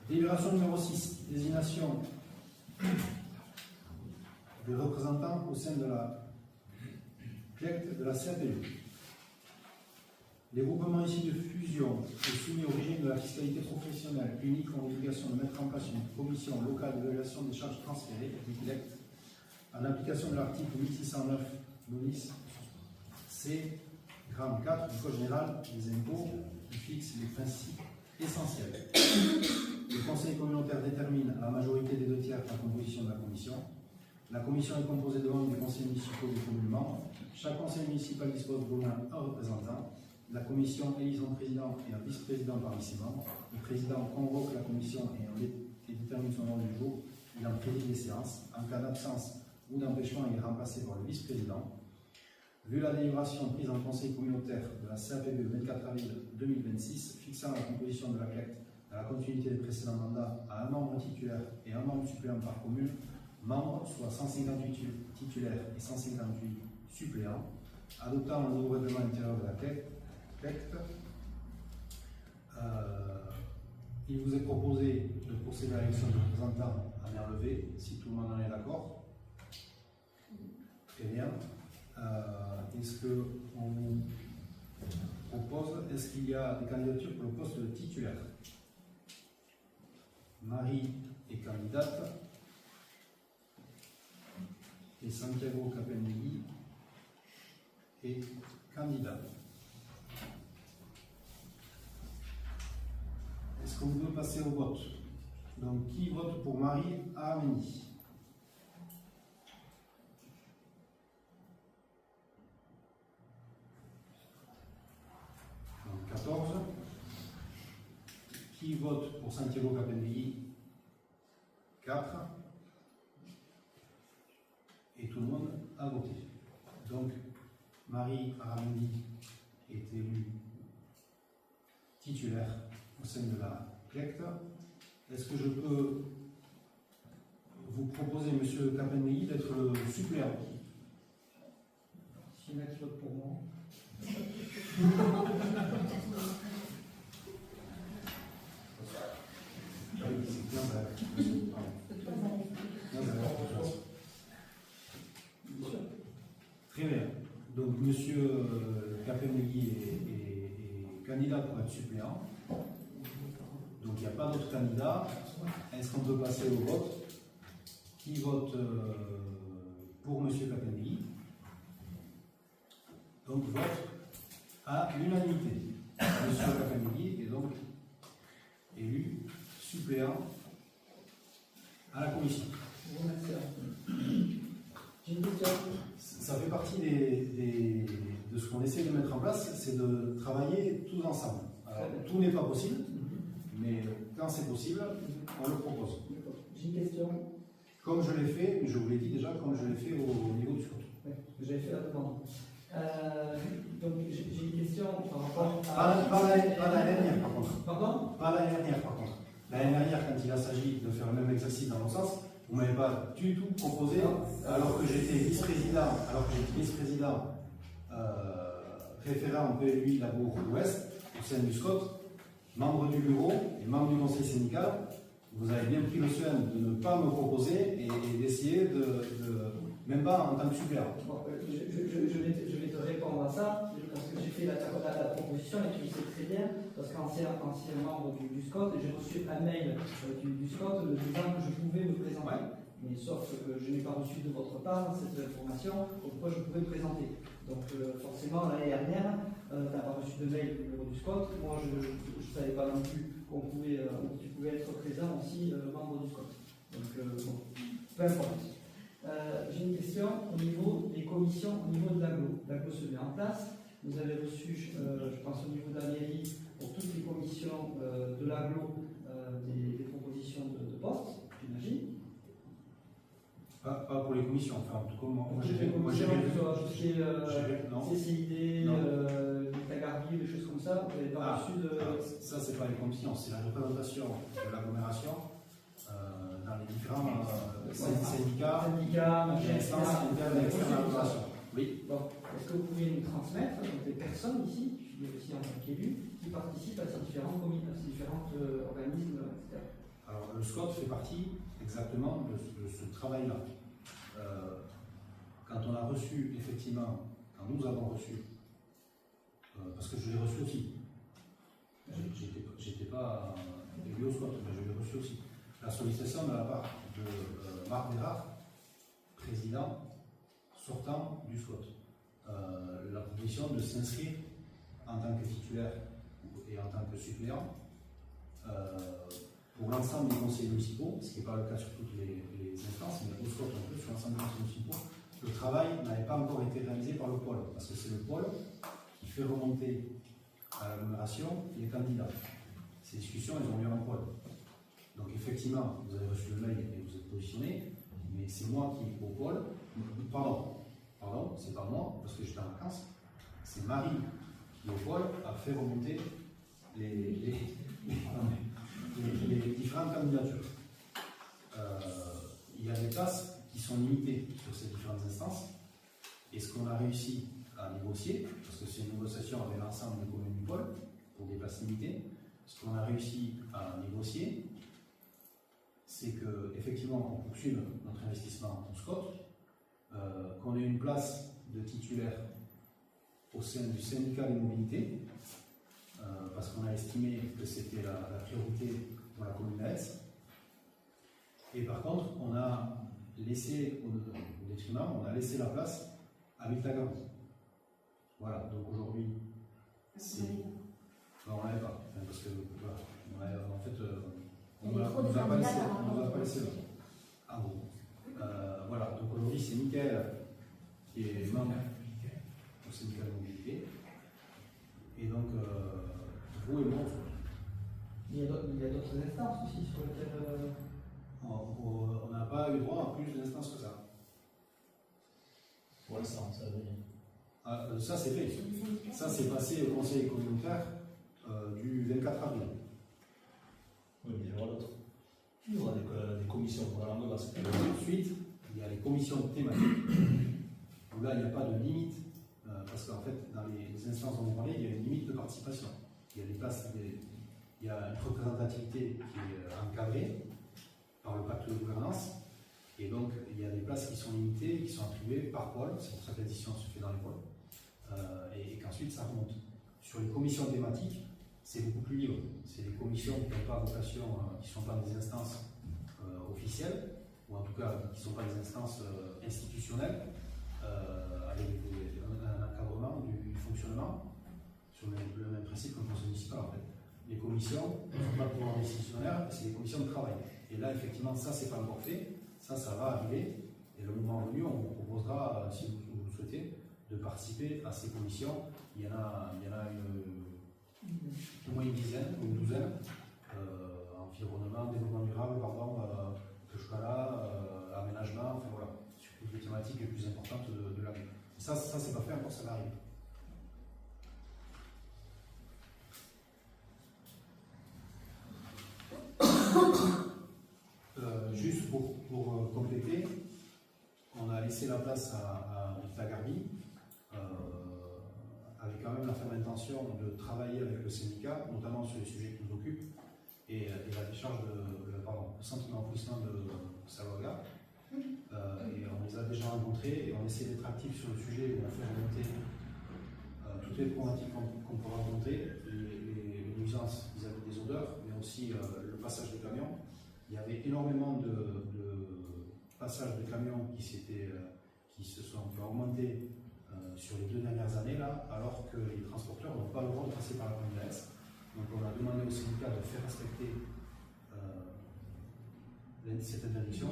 Délibération numéro 6, désignation des représentants au sein de la CLECT de la CAPE. Les groupements issus de fusion et soumis au régime de la fiscalité professionnelle unique ont l'obligation de mettre en place une commission locale d'évaluation des charges transférées, dite CLECT, en application de l'article 1609 bonus C, gramme 4 du Code général des impôts qui fixe les principes essentiels. Le conseil communautaire détermine à la majorité des 2/3 la composition de la commission. La commission est composée de membres du conseil municipal des communes membres. Chaque conseil municipal dispose d'au moins un représentant. La commission élit son président et un vice-président parmi ses membres. Le président convoque la commission et détermine son ordre du jour. Il en préside les séances. En cas d'absence ou d'empêchement, il est remplacé par le vice-président. Vu la délibération prise en conseil communautaire de la CAPE le 24 avril 2026, fixant la composition de la CLECT à la continuité des précédents mandats à un membre titulaire et un membre suppléant par commune, membres, soit 158 titulaires et 158 suppléants, adoptant le nouveau règlement intérieur de la CLECT, il vous est proposé de procéder à l'élection de représentants à main levée, si tout le monde en est d'accord. Très bien. Est-ce qu'on vous propose, est-ce qu'il y a des candidatures pour le poste de titulaire? Marie est candidate et Santiago Capenelli est candidat. Est-ce qu'on peut passer au vote? Donc, qui vote pour Marie Amélie? Donc, 14. Qui vote pour Santiago Capenelli? 4. Et tout le monde a voté. Donc, Marie Amélie est élue titulaire au sein de la CLECT. Est-ce que je peux vous proposer, monsieur Capenelli, d'être le suppléant? Si il y en a qui votent pour moi. Très bien. Donc, monsieur Capenelli est candidat pour être suppléant. Donc, il n'y a pas d'autres candidats. Est-ce qu'on peut passer au vote? Qui vote pour monsieur Capenelli? Donc, vote à l'unanimité. Monsieur Capenelli est donc élu suppléant à la commission. Je vous remercie. J'ai une question. Ça fait partie de ce qu'on essaie de mettre en place, c'est de travailler tous ensemble. Alors, tout n'est pas possible, mais quand c'est possible, on le propose. J'ai une question. Comme je l'ai fait, je vous l'ai dit déjà, comme je l'ai fait au niveau du scout. Oui, j'avais fait la demande. Donc j'ai une question par rapport à... Pas l'année dernière par contre. Pardon? Pas l'année dernière par contre. L'année dernière, quand il a s'agit de faire le même exercice dans l'autre sens, vous ne m'avez pas du tout proposé, alors que j'étais vice-président, référent PLUI Labour-Ouest, au sein du SCOT, membre du bureau et membre du conseil syndical. Vous avez bien pris le soin de ne pas me proposer et d'essayer même pas en tant que suppléant. Bon, je vais te répondre à ça, parce que j'ai fait la proposition et tu le sais très bien, parce qu'ancien membre du SCOT, j'ai reçu un mail du SCOT me disant que je pouvais me présenter. Ouais. Mais sauf que je n'ai pas reçu de votre part cette information, pourquoi je pouvais me présenter. Donc forcément, l'année dernière, t'as pas reçu de mail du numéro du SCOT. Moi, je ne savais pas non plus que tu pouvais être présent aussi membre du SCOT. Donc, bon, peu importe. J'ai une question au niveau des commissions, au niveau de l'aglo. L'aglo se met en place. Vous avez reçu, je pense au niveau de la mairie, pour toutes les commissions de l'aglo, des propositions de poste, j'imagine. Pas pour les commissions, enfin, en tout cas, moi j'ai Toutes les vu. commissions, sur tout ce qui est Non. CCID, Tagarbi, des choses comme ça, vous n'avez pas reçu de. Ça, c'est pas les commissions, c'est la représentation de l'agglomération dans les différents syndicats, instances internes et externes à l'agglomération. Oui. Bon, est-ce que vous pouvez nous transmettre des personnes ici, je dis aussi en tant qu'élu, qui participent à ces différents organismes, etc. Alors, le SCOT fait partie exactement de ce travail-là. Quand on a reçu, effectivement, quand nous avons reçu, parce que je l'ai reçu aussi, j'étais pas élu au SCOT, mais je l'ai reçu aussi, la sollicitation de la part de Marc Bérard, président sortant du SCOT, la proposition de s'inscrire en tant que titulaire et en tant que suppléant pour l'ensemble des conseils municipaux, ce qui n'est pas le cas sur toutes les instances, mais au SCOT on peut sur l'ensemble des conseils municipaux. Le travail n'avait pas encore été réalisé par le pôle, parce que c'est le pôle qui fait remonter à l'agglomération les candidats. Ces discussions, elles ont lieu en pôle. Donc effectivement, vous avez reçu le mail et vous êtes positionné, mais c'est moi qui, au pôle, pardon, c'est pas moi, parce que j'étais en vacances, c'est Marie qui, au pôle, a fait remonter les différentes candidatures. Il y a des places qui sont limitées sur ces différentes instances, et ce qu'on a réussi à négocier, parce que c'est une négociation avec l'ensemble des communes du pôle, pour des places limitées, ce qu'on a réussi à négocier, c'est que effectivement on poursuive notre investissement au SCOT, qu'on ait une place de titulaire au sein du syndicat des mobilités, parce qu'on a estimé que c'était la priorité pour la commune d'Aix. Et par contre, on a laissé, au détriment, on a laissé la place à Viltagarbi. Voilà, donc aujourd'hui, c'est. Non, on n'avait pas, parce que voilà, en fait, on ne nous a pas laissé là. Ah bon. Voilà, donc aujourd'hui, c'est Mickaël qui est membre au syndicat de mobilité. Et donc, vous et moi, il y a d'autres instances aussi sur lesquelles. On n'a pas eu droit à plus d'instances que ça. Pour l'instant, ça veut dire. Ça, c'est fait. Ça, c'est passé au conseil communautaire du 24 avril. Oui, mais il y aura d'autres. Il y aura des commissions pour la langue basse. Ensuite, il y a les commissions thématiques, où là, il n'y a pas de limite, parce qu'en fait, dans les instances dont vous parlez, il y a une limite de participation. Il y a des places, il y a une représentativité qui est encadrée par le pacte de gouvernance, et donc il y a des places qui sont limitées, qui sont attribuées par pôle, c'est pour ça que la décision se fait dans les pôles, et qu'ensuite ça remonte. Sur les commissions thématiques, c'est beaucoup plus libre. C'est des commissions qui n'ont pas vocation, qui ne sont pas des instances officielles, ou en tout cas qui ne sont pas des instances institutionnelles, avec un encadrement du fonctionnement, sur le même principe que le conseil municipal en fait. Les commissions ne sont pas de pouvoir décisionnaire, c'est des commissions de travail. Et là, effectivement, ça, c'est pas encore fait, ça va arriver, et le moment venu, on vous proposera, si vous le souhaitez, de participer à ces commissions. Il y en a au moins une dizaine ou une douzaine, environnement, développement durable, pardon, aménagement, enfin voilà, sur toutes les thématiques les plus importantes de la vie. Ça c'est pas fait encore, ça va arriver. Juste pour compléter, on a laissé la place à Viltagarbi, avec quand même la ferme intention de travailler avec le syndicat, notamment sur les sujets qui nous occupent, et la décharge le centre d'enfouissement de Saloaga. Et on les a déjà rencontrés et on essaie d'être actifs sur le sujet où on fait remonter toutes les problématiques qu'on peut rencontrer, les nuisances vis-à-vis des odeurs, mais aussi le passage de camions. Il y avait énormément de passages de camions qui se sont fait augmenter sur les 2 dernières années, là, alors que les transporteurs n'ont pas le droit de passer par la commune d'Aix. Donc on a demandé au syndicat de faire respecter cette interdiction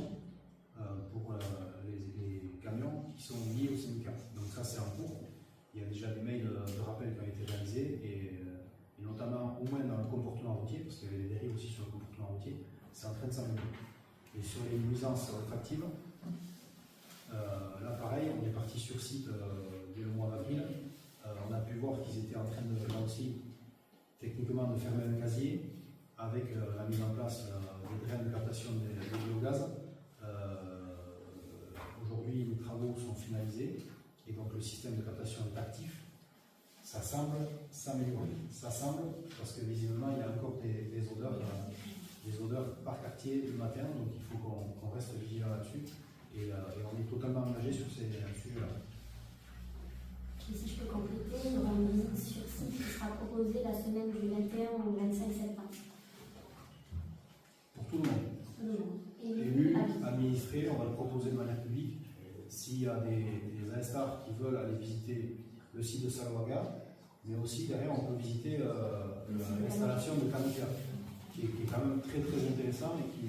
pour les camions qui sont liés au syndicat. Donc ça c'est en cours. Il y a déjà des mails de rappel qui ont été réalisés et notamment au moins dans le comportement routier, parce qu'il y avait des dérives aussi sur le comportement routier, c'est en train de s'améliorer. Et sur les nuisances olfactives, là pareil, on est parti sur site dès le mois d'avril. On a pu voir qu'ils étaient en train de, là aussi, techniquement de fermer un casier avec la mise en place des drains de captation des biogaz. Aujourd'hui, les travaux sont finalisés et donc le système de captation est actif. Ça semble s'améliorer. Ça semble, parce que visiblement, il y a encore des odeurs par quartier du matin, donc il faut qu'on reste vigilant là-dessus. Et on est totalement engagé sur ces sujets-là. Et si je peux compléter, il y aura une visite sur site qui sera proposée la semaine du 21 au 25 septembre. Pour tout le monde. Tout le monde. Élus, administrés, on va le proposer de manière publique. S'il y a des ASTAR qui veulent aller visiter le site de Salawaga, mais aussi derrière on peut visiter l'installation de Kamika, qui est quand même très très intéressant et qui,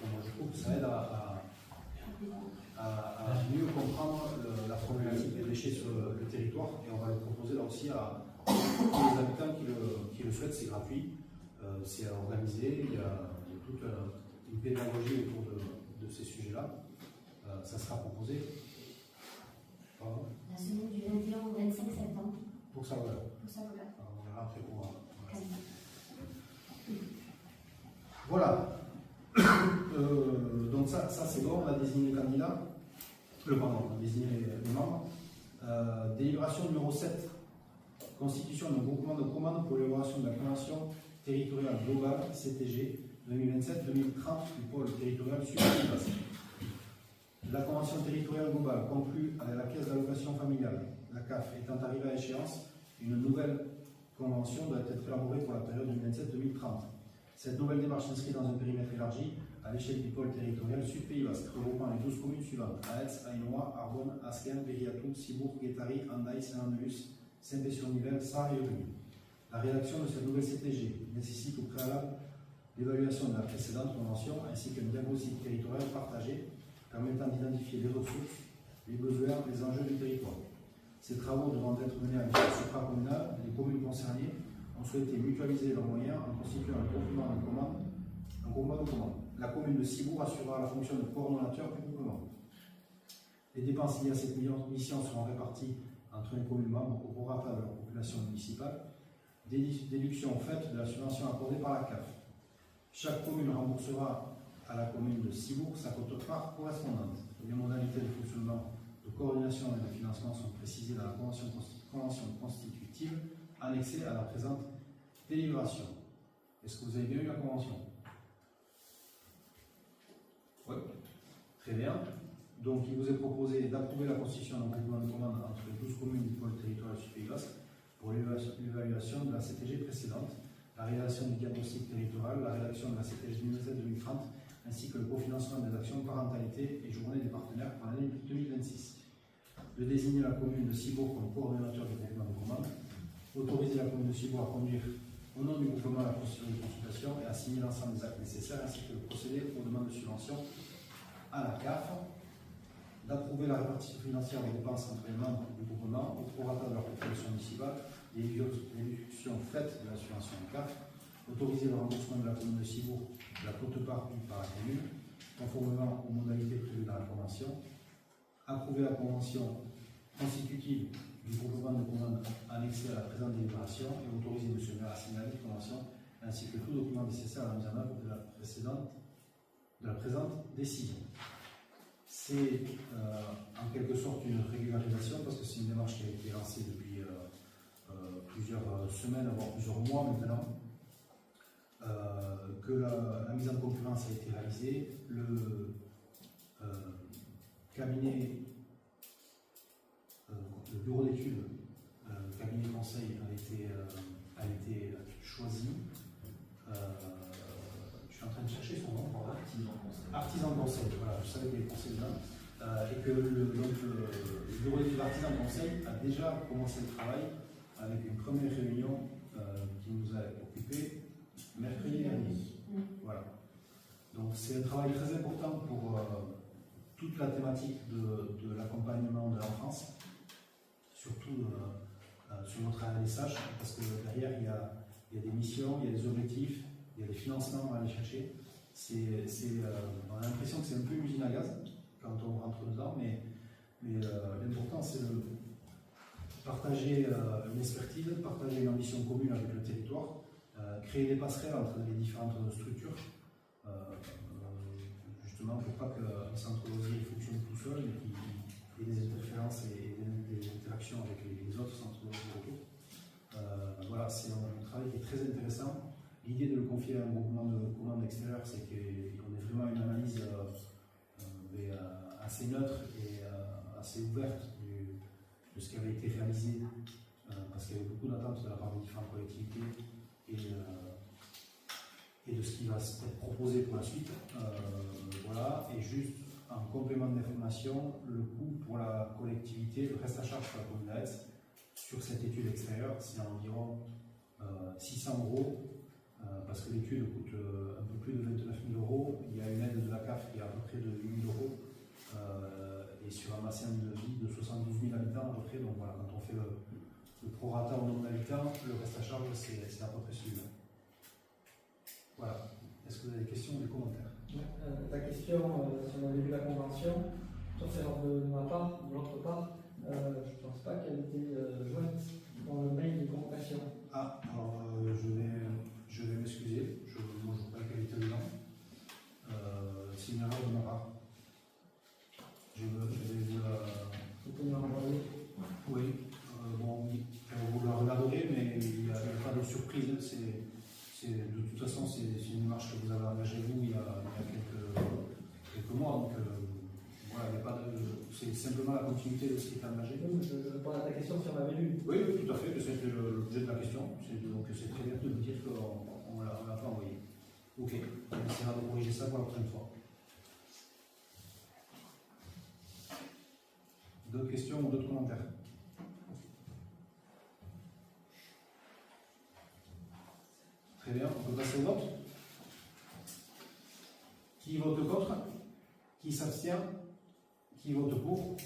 moi, je trouve que ça aide à mieux comprendre la problématique des déchets sur le territoire, et on va le proposer là aussi à tous les habitants qui le souhaitent. C'est gratuit, c'est organisé, il y a toute une pédagogie autour de ces sujets-là. Ça sera proposé. Pardon. La semaine du 21 au 25 septembre. Pour ça, voilà. Pour ça, voilà. On verra après pour. Voilà. Donc ça c'est bon, on a désigné les candidats. Pardon, on a désigné les membres. Délibération numéro 7. Constitution d'un groupement de commandes pour l'élaboration de la Convention territoriale globale CTG 2027-2030 du pôle territorial sud-est. La Convention territoriale globale conclue avec la Caisse d'allocation familiale, la CAF, étant arrivée à échéance, une nouvelle convention doit être élaborée pour la période 2027-2030. Cette nouvelle démarche s'inscrit dans un périmètre élargi à l'échelle du pôle territorial Sud-Pays Basque, regroupant les 12 communes suivantes: Aetz, Ainoa, Arbonne, Asken, Bériatou, Cibourg, Guétari, Andaï, Saint-Landulus, Saint-Pé-sur-Nivelle, Sarre et Eurugne. La rédaction de cette nouvelle CTG nécessite au préalable l'évaluation de la précédente convention ainsi qu'un diagnostic territorial partagé permettant d'identifier les ressources, les besoins, les enjeux du territoire. Ces travaux devront être menés à l'échelle supracommunale. Les communes concernées ont souhaité mutualiser leurs moyens en constituant un groupement de commandes. La commune de Cibourg assurera la fonction de coordonnateur du groupement. Les dépenses liées à cette mission seront réparties entre les communes membres au prorata de leur population municipale, déduction faite de la subvention accordée par la CAF. Chaque commune remboursera à la commune de Cibourg sa quote-part correspondante. Les modalités de fonctionnement, de coordination et de financement sont précisées dans la convention constitutive annexée à la présente délibération. Est-ce que vous avez bien eu la convention? Oui. Très bien. Donc, il vous est proposé d'approuver la constitution d'un groupement de commandes entre les 12 communes du pôle territorial Sud-Pays Basque pour l'évaluation de la CTG précédente, la réalisation du diagnostic territorial, la rédaction de la CTG 2027-2030, ainsi que le cofinancement des actions parentalité et journée des partenaires pour l'année 2026. De désigner la commune de Cibourg comme coordonnateur du groupement de commandes, autoriser la commune de Cibourg à conduire au nom du groupement la procédure de consultation et à signer l'ensemble des actes nécessaires, ainsi que procéder aux demandes de subvention à la CAF, d'approuver la répartition financière des dépenses entre les membres du groupement au prorata de leur population municipale, les déductions faites de la subvention à la CAF, autoriser le remboursement de la commune de Cibourg de la quote-part due par la commune, conformément aux modalités prévues dans la convention, approuver la convention constitutive du groupement de commandes annexé à la présente délibération et autoriser M. le maire à signaler la convention ainsi que tout document nécessaire à la mise en œuvre de la présente décision. C'est en quelque sorte une régularisation parce que c'est une démarche qui a été lancée depuis plusieurs semaines, voire plusieurs mois maintenant, que la mise en concurrence a été réalisée, le cabinet, le bureau d'études, le cabinet conseil a été choisi. Je suis en train de chercher son nom. Artisan conseil. Artisan conseil, voilà, je savais qu'il y avait conseil dedans. et que le bureau des artisans de conseil a déjà commencé le travail avec une première réunion qui nous a occupé mercredi dernier. Voilà. Donc c'est un travail très important pour toute la thématique de l'accompagnement de l'enfance, surtout sur notre ALSH, parce que derrière il y a des missions, il y a des objectifs, il y a des financements à aller chercher. On a l'impression que c'est un peu une usine à gaz quand on rentre dedans, mais l'important c'est de partager une expertise, partager une ambition commune avec le territoire, créer des passerelles entre les différentes structures, justement pour pas qu'un centre loisir fonctionne tout seul, mais qu'il y ait des interférences et des interactions avec les autres centres loisirs autour. Voilà, c'est un travail qui est très intéressant. L'idée de le confier à un groupement de commandes extérieures, c'est qu'on ait vraiment une analyse assez neutre et assez ouverte de ce qui avait été réalisé, parce qu'il y avait beaucoup d'attentes de la part des différentes collectivités et de ce qui va être proposé pour la suite. Voilà, et juste en complément d'information, le coût pour la collectivité, le reste à charge pour la commune d'Aetz, sur cette étude extérieure, c'est environ 600 €, parce que l'étude coûte un peu plus de 29 000 €. Il y a une aide de la CAF qui est à peu près de 8 000 €, et sur un bassin de vie de 72 000 habitants à peu près. Donc voilà, quand on fait le prorata au nombre d'habitants, le reste à charge, c'est à peu près celui-là. Voilà. Est-ce que vous avez des questions ou des commentaires? Ta question, si on avait lu la convention, sauf erreur de ma part, de l'autre part, je ne pense pas qu'elle était jointe dans le mail de convocation. Ah, alors je vais m'excuser, je ne vois pas qu'elle était dedans. C'est une erreur de ma part. Je vais vous la. Vous pouvez me renvoyer? Oui, vous la regarderez, mais il n'y a pas de surprise. De toute façon, c'est une démarche que vous avez engagée vous il y a quelques mois. Donc voilà, il n'y a pas de. C'est simplement la continuité de ce qui est engagé. Je réponds à ta question si on l'avait lu. Oui, tout à fait, c'était l'objet de la question. Donc c'est très bien de vous dire qu'on ne l'a pas envoyé. Ok, on essaiera de corriger ça pour la prochaine fois. D'autres questions ou d'autres commentaires? Très bien, on peut passer au vote. Qui vote contre? Qui s'abstient? Qui vote pour?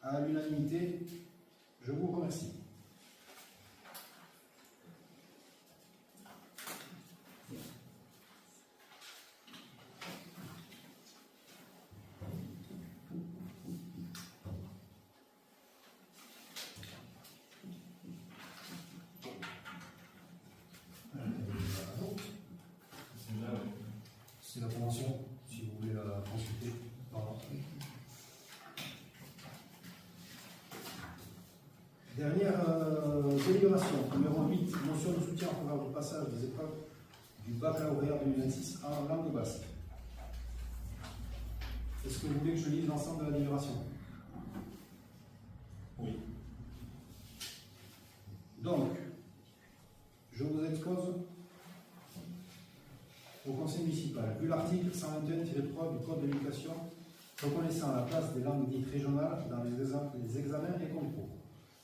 À l'unanimité, je vous remercie. C'est la convention, si vous voulez la consulter. Pardon. Dernière délibération, numéro 8, motion de soutien en faveur du passage des épreuves du baccalauréat 2026 en langue basque. Est-ce que vous voulez que je lise l'ensemble de la délibération? Oui. Donc, je vous expose au conseil municipal. Vu l'article 121-3 du Code de l'éducation reconnaissant la place des langues dites régionales dans les examens et concours.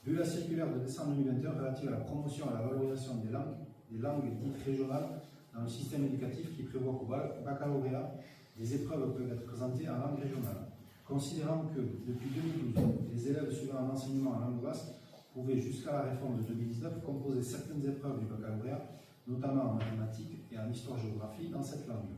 Vu la circulaire de décembre 2021 relative à la promotion et à la valorisation des langues dites régionales dans le système éducatif qui prévoit qu'au baccalauréat, les épreuves peuvent être présentées en langue régionale. Considérant que, depuis 2012, les élèves suivant un enseignement en langue basque pouvaient, jusqu'à la réforme de 2019, composer certaines épreuves du baccalauréat, notamment en mathématiques et en histoire-géographie, dans cette langue.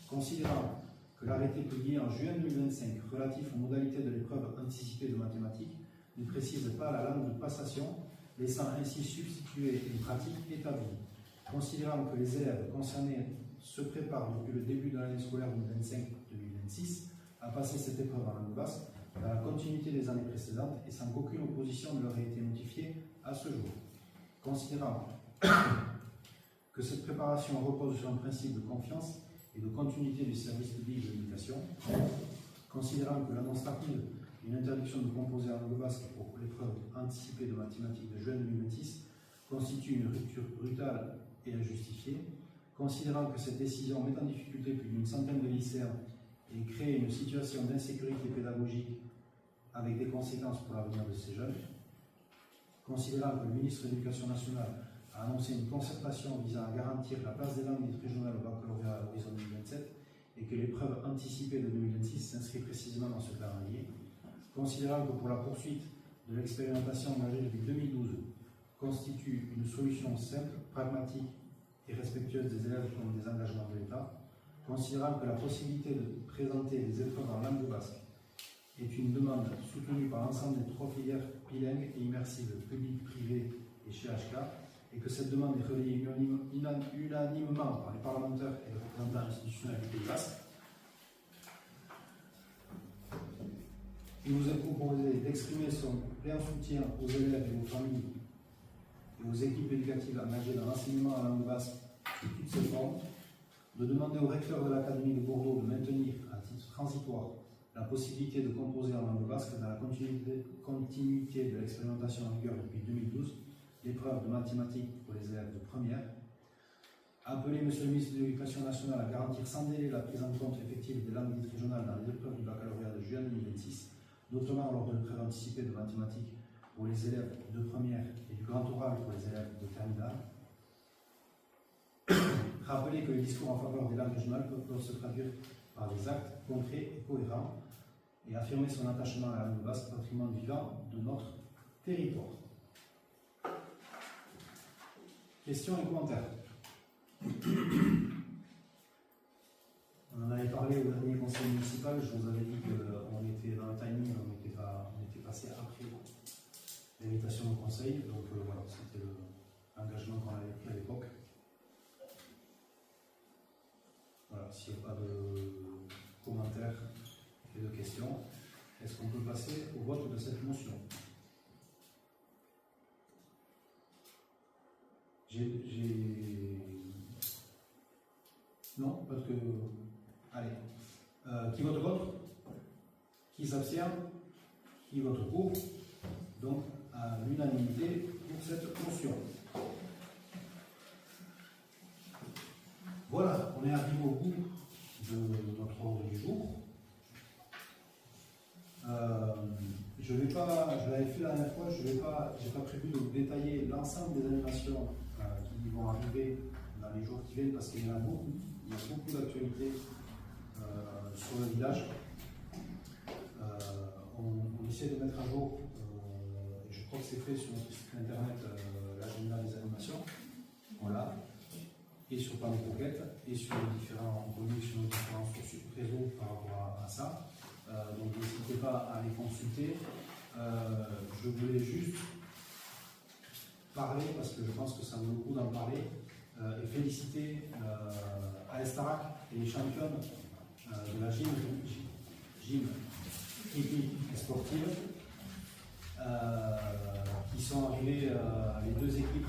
Considérant que l'arrêté publié en juin 2025 relatif aux modalités de l'épreuve anticipée de mathématiques ne précise pas la langue de passation, laissant ainsi substituer une pratique établie. Considérant que les élèves concernés se préparent depuis le début de l'année scolaire 2025-2026 à passer cette épreuve en langue basque, dans la continuité des années précédentes et sans qu'aucune opposition ne leur ait été notifiée à ce jour. Considérant que cette préparation repose sur un principe de confiance et de continuité du service public de l'éducation, considérant que l'annonce rapide d'une interdiction de composer en langue basque pour l'épreuve anticipée de mathématiques de juin 2026 constitue une rupture brutale et injustifiée, considérant que cette décision met en difficulté plus d'une centaine de lycéens et crée une situation d'insécurité pédagogique avec des conséquences pour l'avenir de ces jeunes. Considérant que le ministre de l'Éducation nationale a annoncé une concertation visant à garantir la place des langues dites régionales au baccalauréat à l'horizon 2027 et que l'épreuve anticipée de 2026 s'inscrit précisément dans ce calendrier, considérant que pour la poursuite de l'expérimentation engagée depuis 2012 constitue une solution simple, pragmatique et respectueuse des élèves comme des engagements de l'État, considérant que la possibilité de présenter des épreuves en langue basque est une demande soutenue par l'ensemble des 3 filières bilingues et immersives, publiques, privées et chez HK, et que cette demande est relayée unanimement par les parlementaires et les représentants institutionnels du Pays basque, il nous est proposé d'exprimer son plein soutien aux élèves et aux familles et aux équipes éducatives engagées dans l'enseignement en langue basque sous toutes ses formes, de demander au recteur de l'Académie de Bordeaux de maintenir, à titre transitoire, la possibilité de composer en langue basque dans la continuité de l'expérimentation en vigueur depuis 2012, l'épreuve de mathématiques pour les élèves de première. Appeler M. le ministre de l'Éducation nationale à garantir sans délai la prise en compte effective des langues dites régionales dans les épreuves du baccalauréat de juin 2026, notamment lors de l'épreuve anticipée de mathématiques pour les élèves de première et du grand oral pour les élèves de terminale. Rappeler que les discours en faveur des langues régionales peuvent se traduire par des actes concrets et cohérents, et affirmer son attachement à la langue basque, patrimoine vivant de notre territoire. Questions et commentaires? On en avait parlé au dernier conseil municipal, je vous avais dit qu'on était dans le timing, on était passé après l'invitation au conseil, donc voilà, c'était l'engagement qu'on avait pris à l'époque. Voilà, s'il n'y a pas de commentaires et de questions, est-ce qu'on peut passer au vote de cette motion? Non, parce que... Allez. Qui vote contre? Qui s'abstient? Qui vote pour? Donc, à l'unanimité pour cette motion. Voilà, on est arrivé au bout de notre ordre du jour. Je l'avais fait la dernière fois, je n'ai pas prévu de détailler l'ensemble des animations qui vont arriver dans les jours qui viennent parce qu'il y en a beaucoup. Il y a beaucoup d'actualités sur le village. On essaie de mettre à jour, et je crois que c'est fait sur notre site internet, l'agenda des animations. Voilà. Et sur Panneau Pocket, et sur les différents contenus, sur nos différents réseaux par rapport à ça. Donc n'hésitez pas à les consulter. Je voulais juste parler, parce que je pense que ça vaut le coup d'en parler, et féliciter Alestarak et les championnes de la gym hippique et sportive qui sont arrivées, les 2 équipes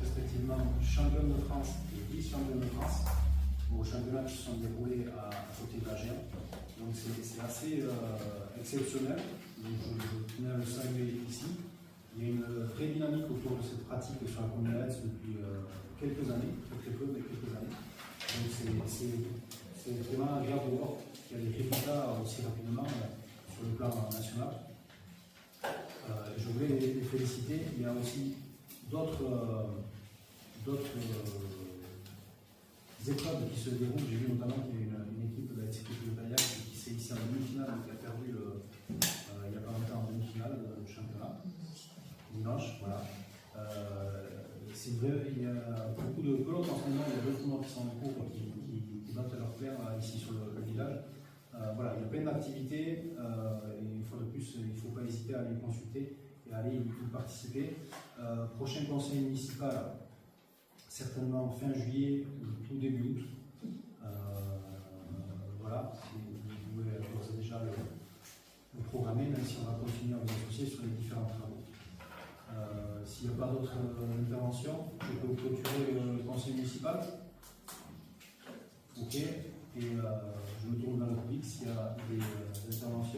respectivement championnes de France et vice-championnes de France aux championnats qui se sont déroulés à côté de la GM. Donc c'est assez exceptionnel. Donc je tenais à le saluer ici. Il y a une vraie dynamique autour de cette pratique sur la commune depuis quelques années, très peu, mais quelques années. Donc c'est vraiment agréable de voir qu'il y a des résultats aussi rapidement sur le plan national. Je voulais les féliciter. Il y a aussi d'autres épreuves qui se déroulent. J'ai vu notamment qu'il y a une équipe de la sécurité de Taillard qui s'est ici en demi-finale, qui a perdu il n'y a pas longtemps en demi-finale du championnat. Dimanche, voilà. C'est vrai, il y a beaucoup de pelotes en ce moment, il y a 2 tournois qui sont en cours qui battent leur plein ici sur le village. Voilà, il y a plein d'activités et une fois de plus, il ne faut pas hésiter à aller les consulter et à aller y participer. Prochain conseil municipal, certainement fin juillet ou tout début août. Voilà, si vous pouvez d'ores et déjà le programmer, même si on va continuer à vous associer sur les différents travaux. S'il n'y a pas d'autres interventions, je peux clôturer le conseil municipal. Ok, et je me tourne vers le public s'il y a des interventions.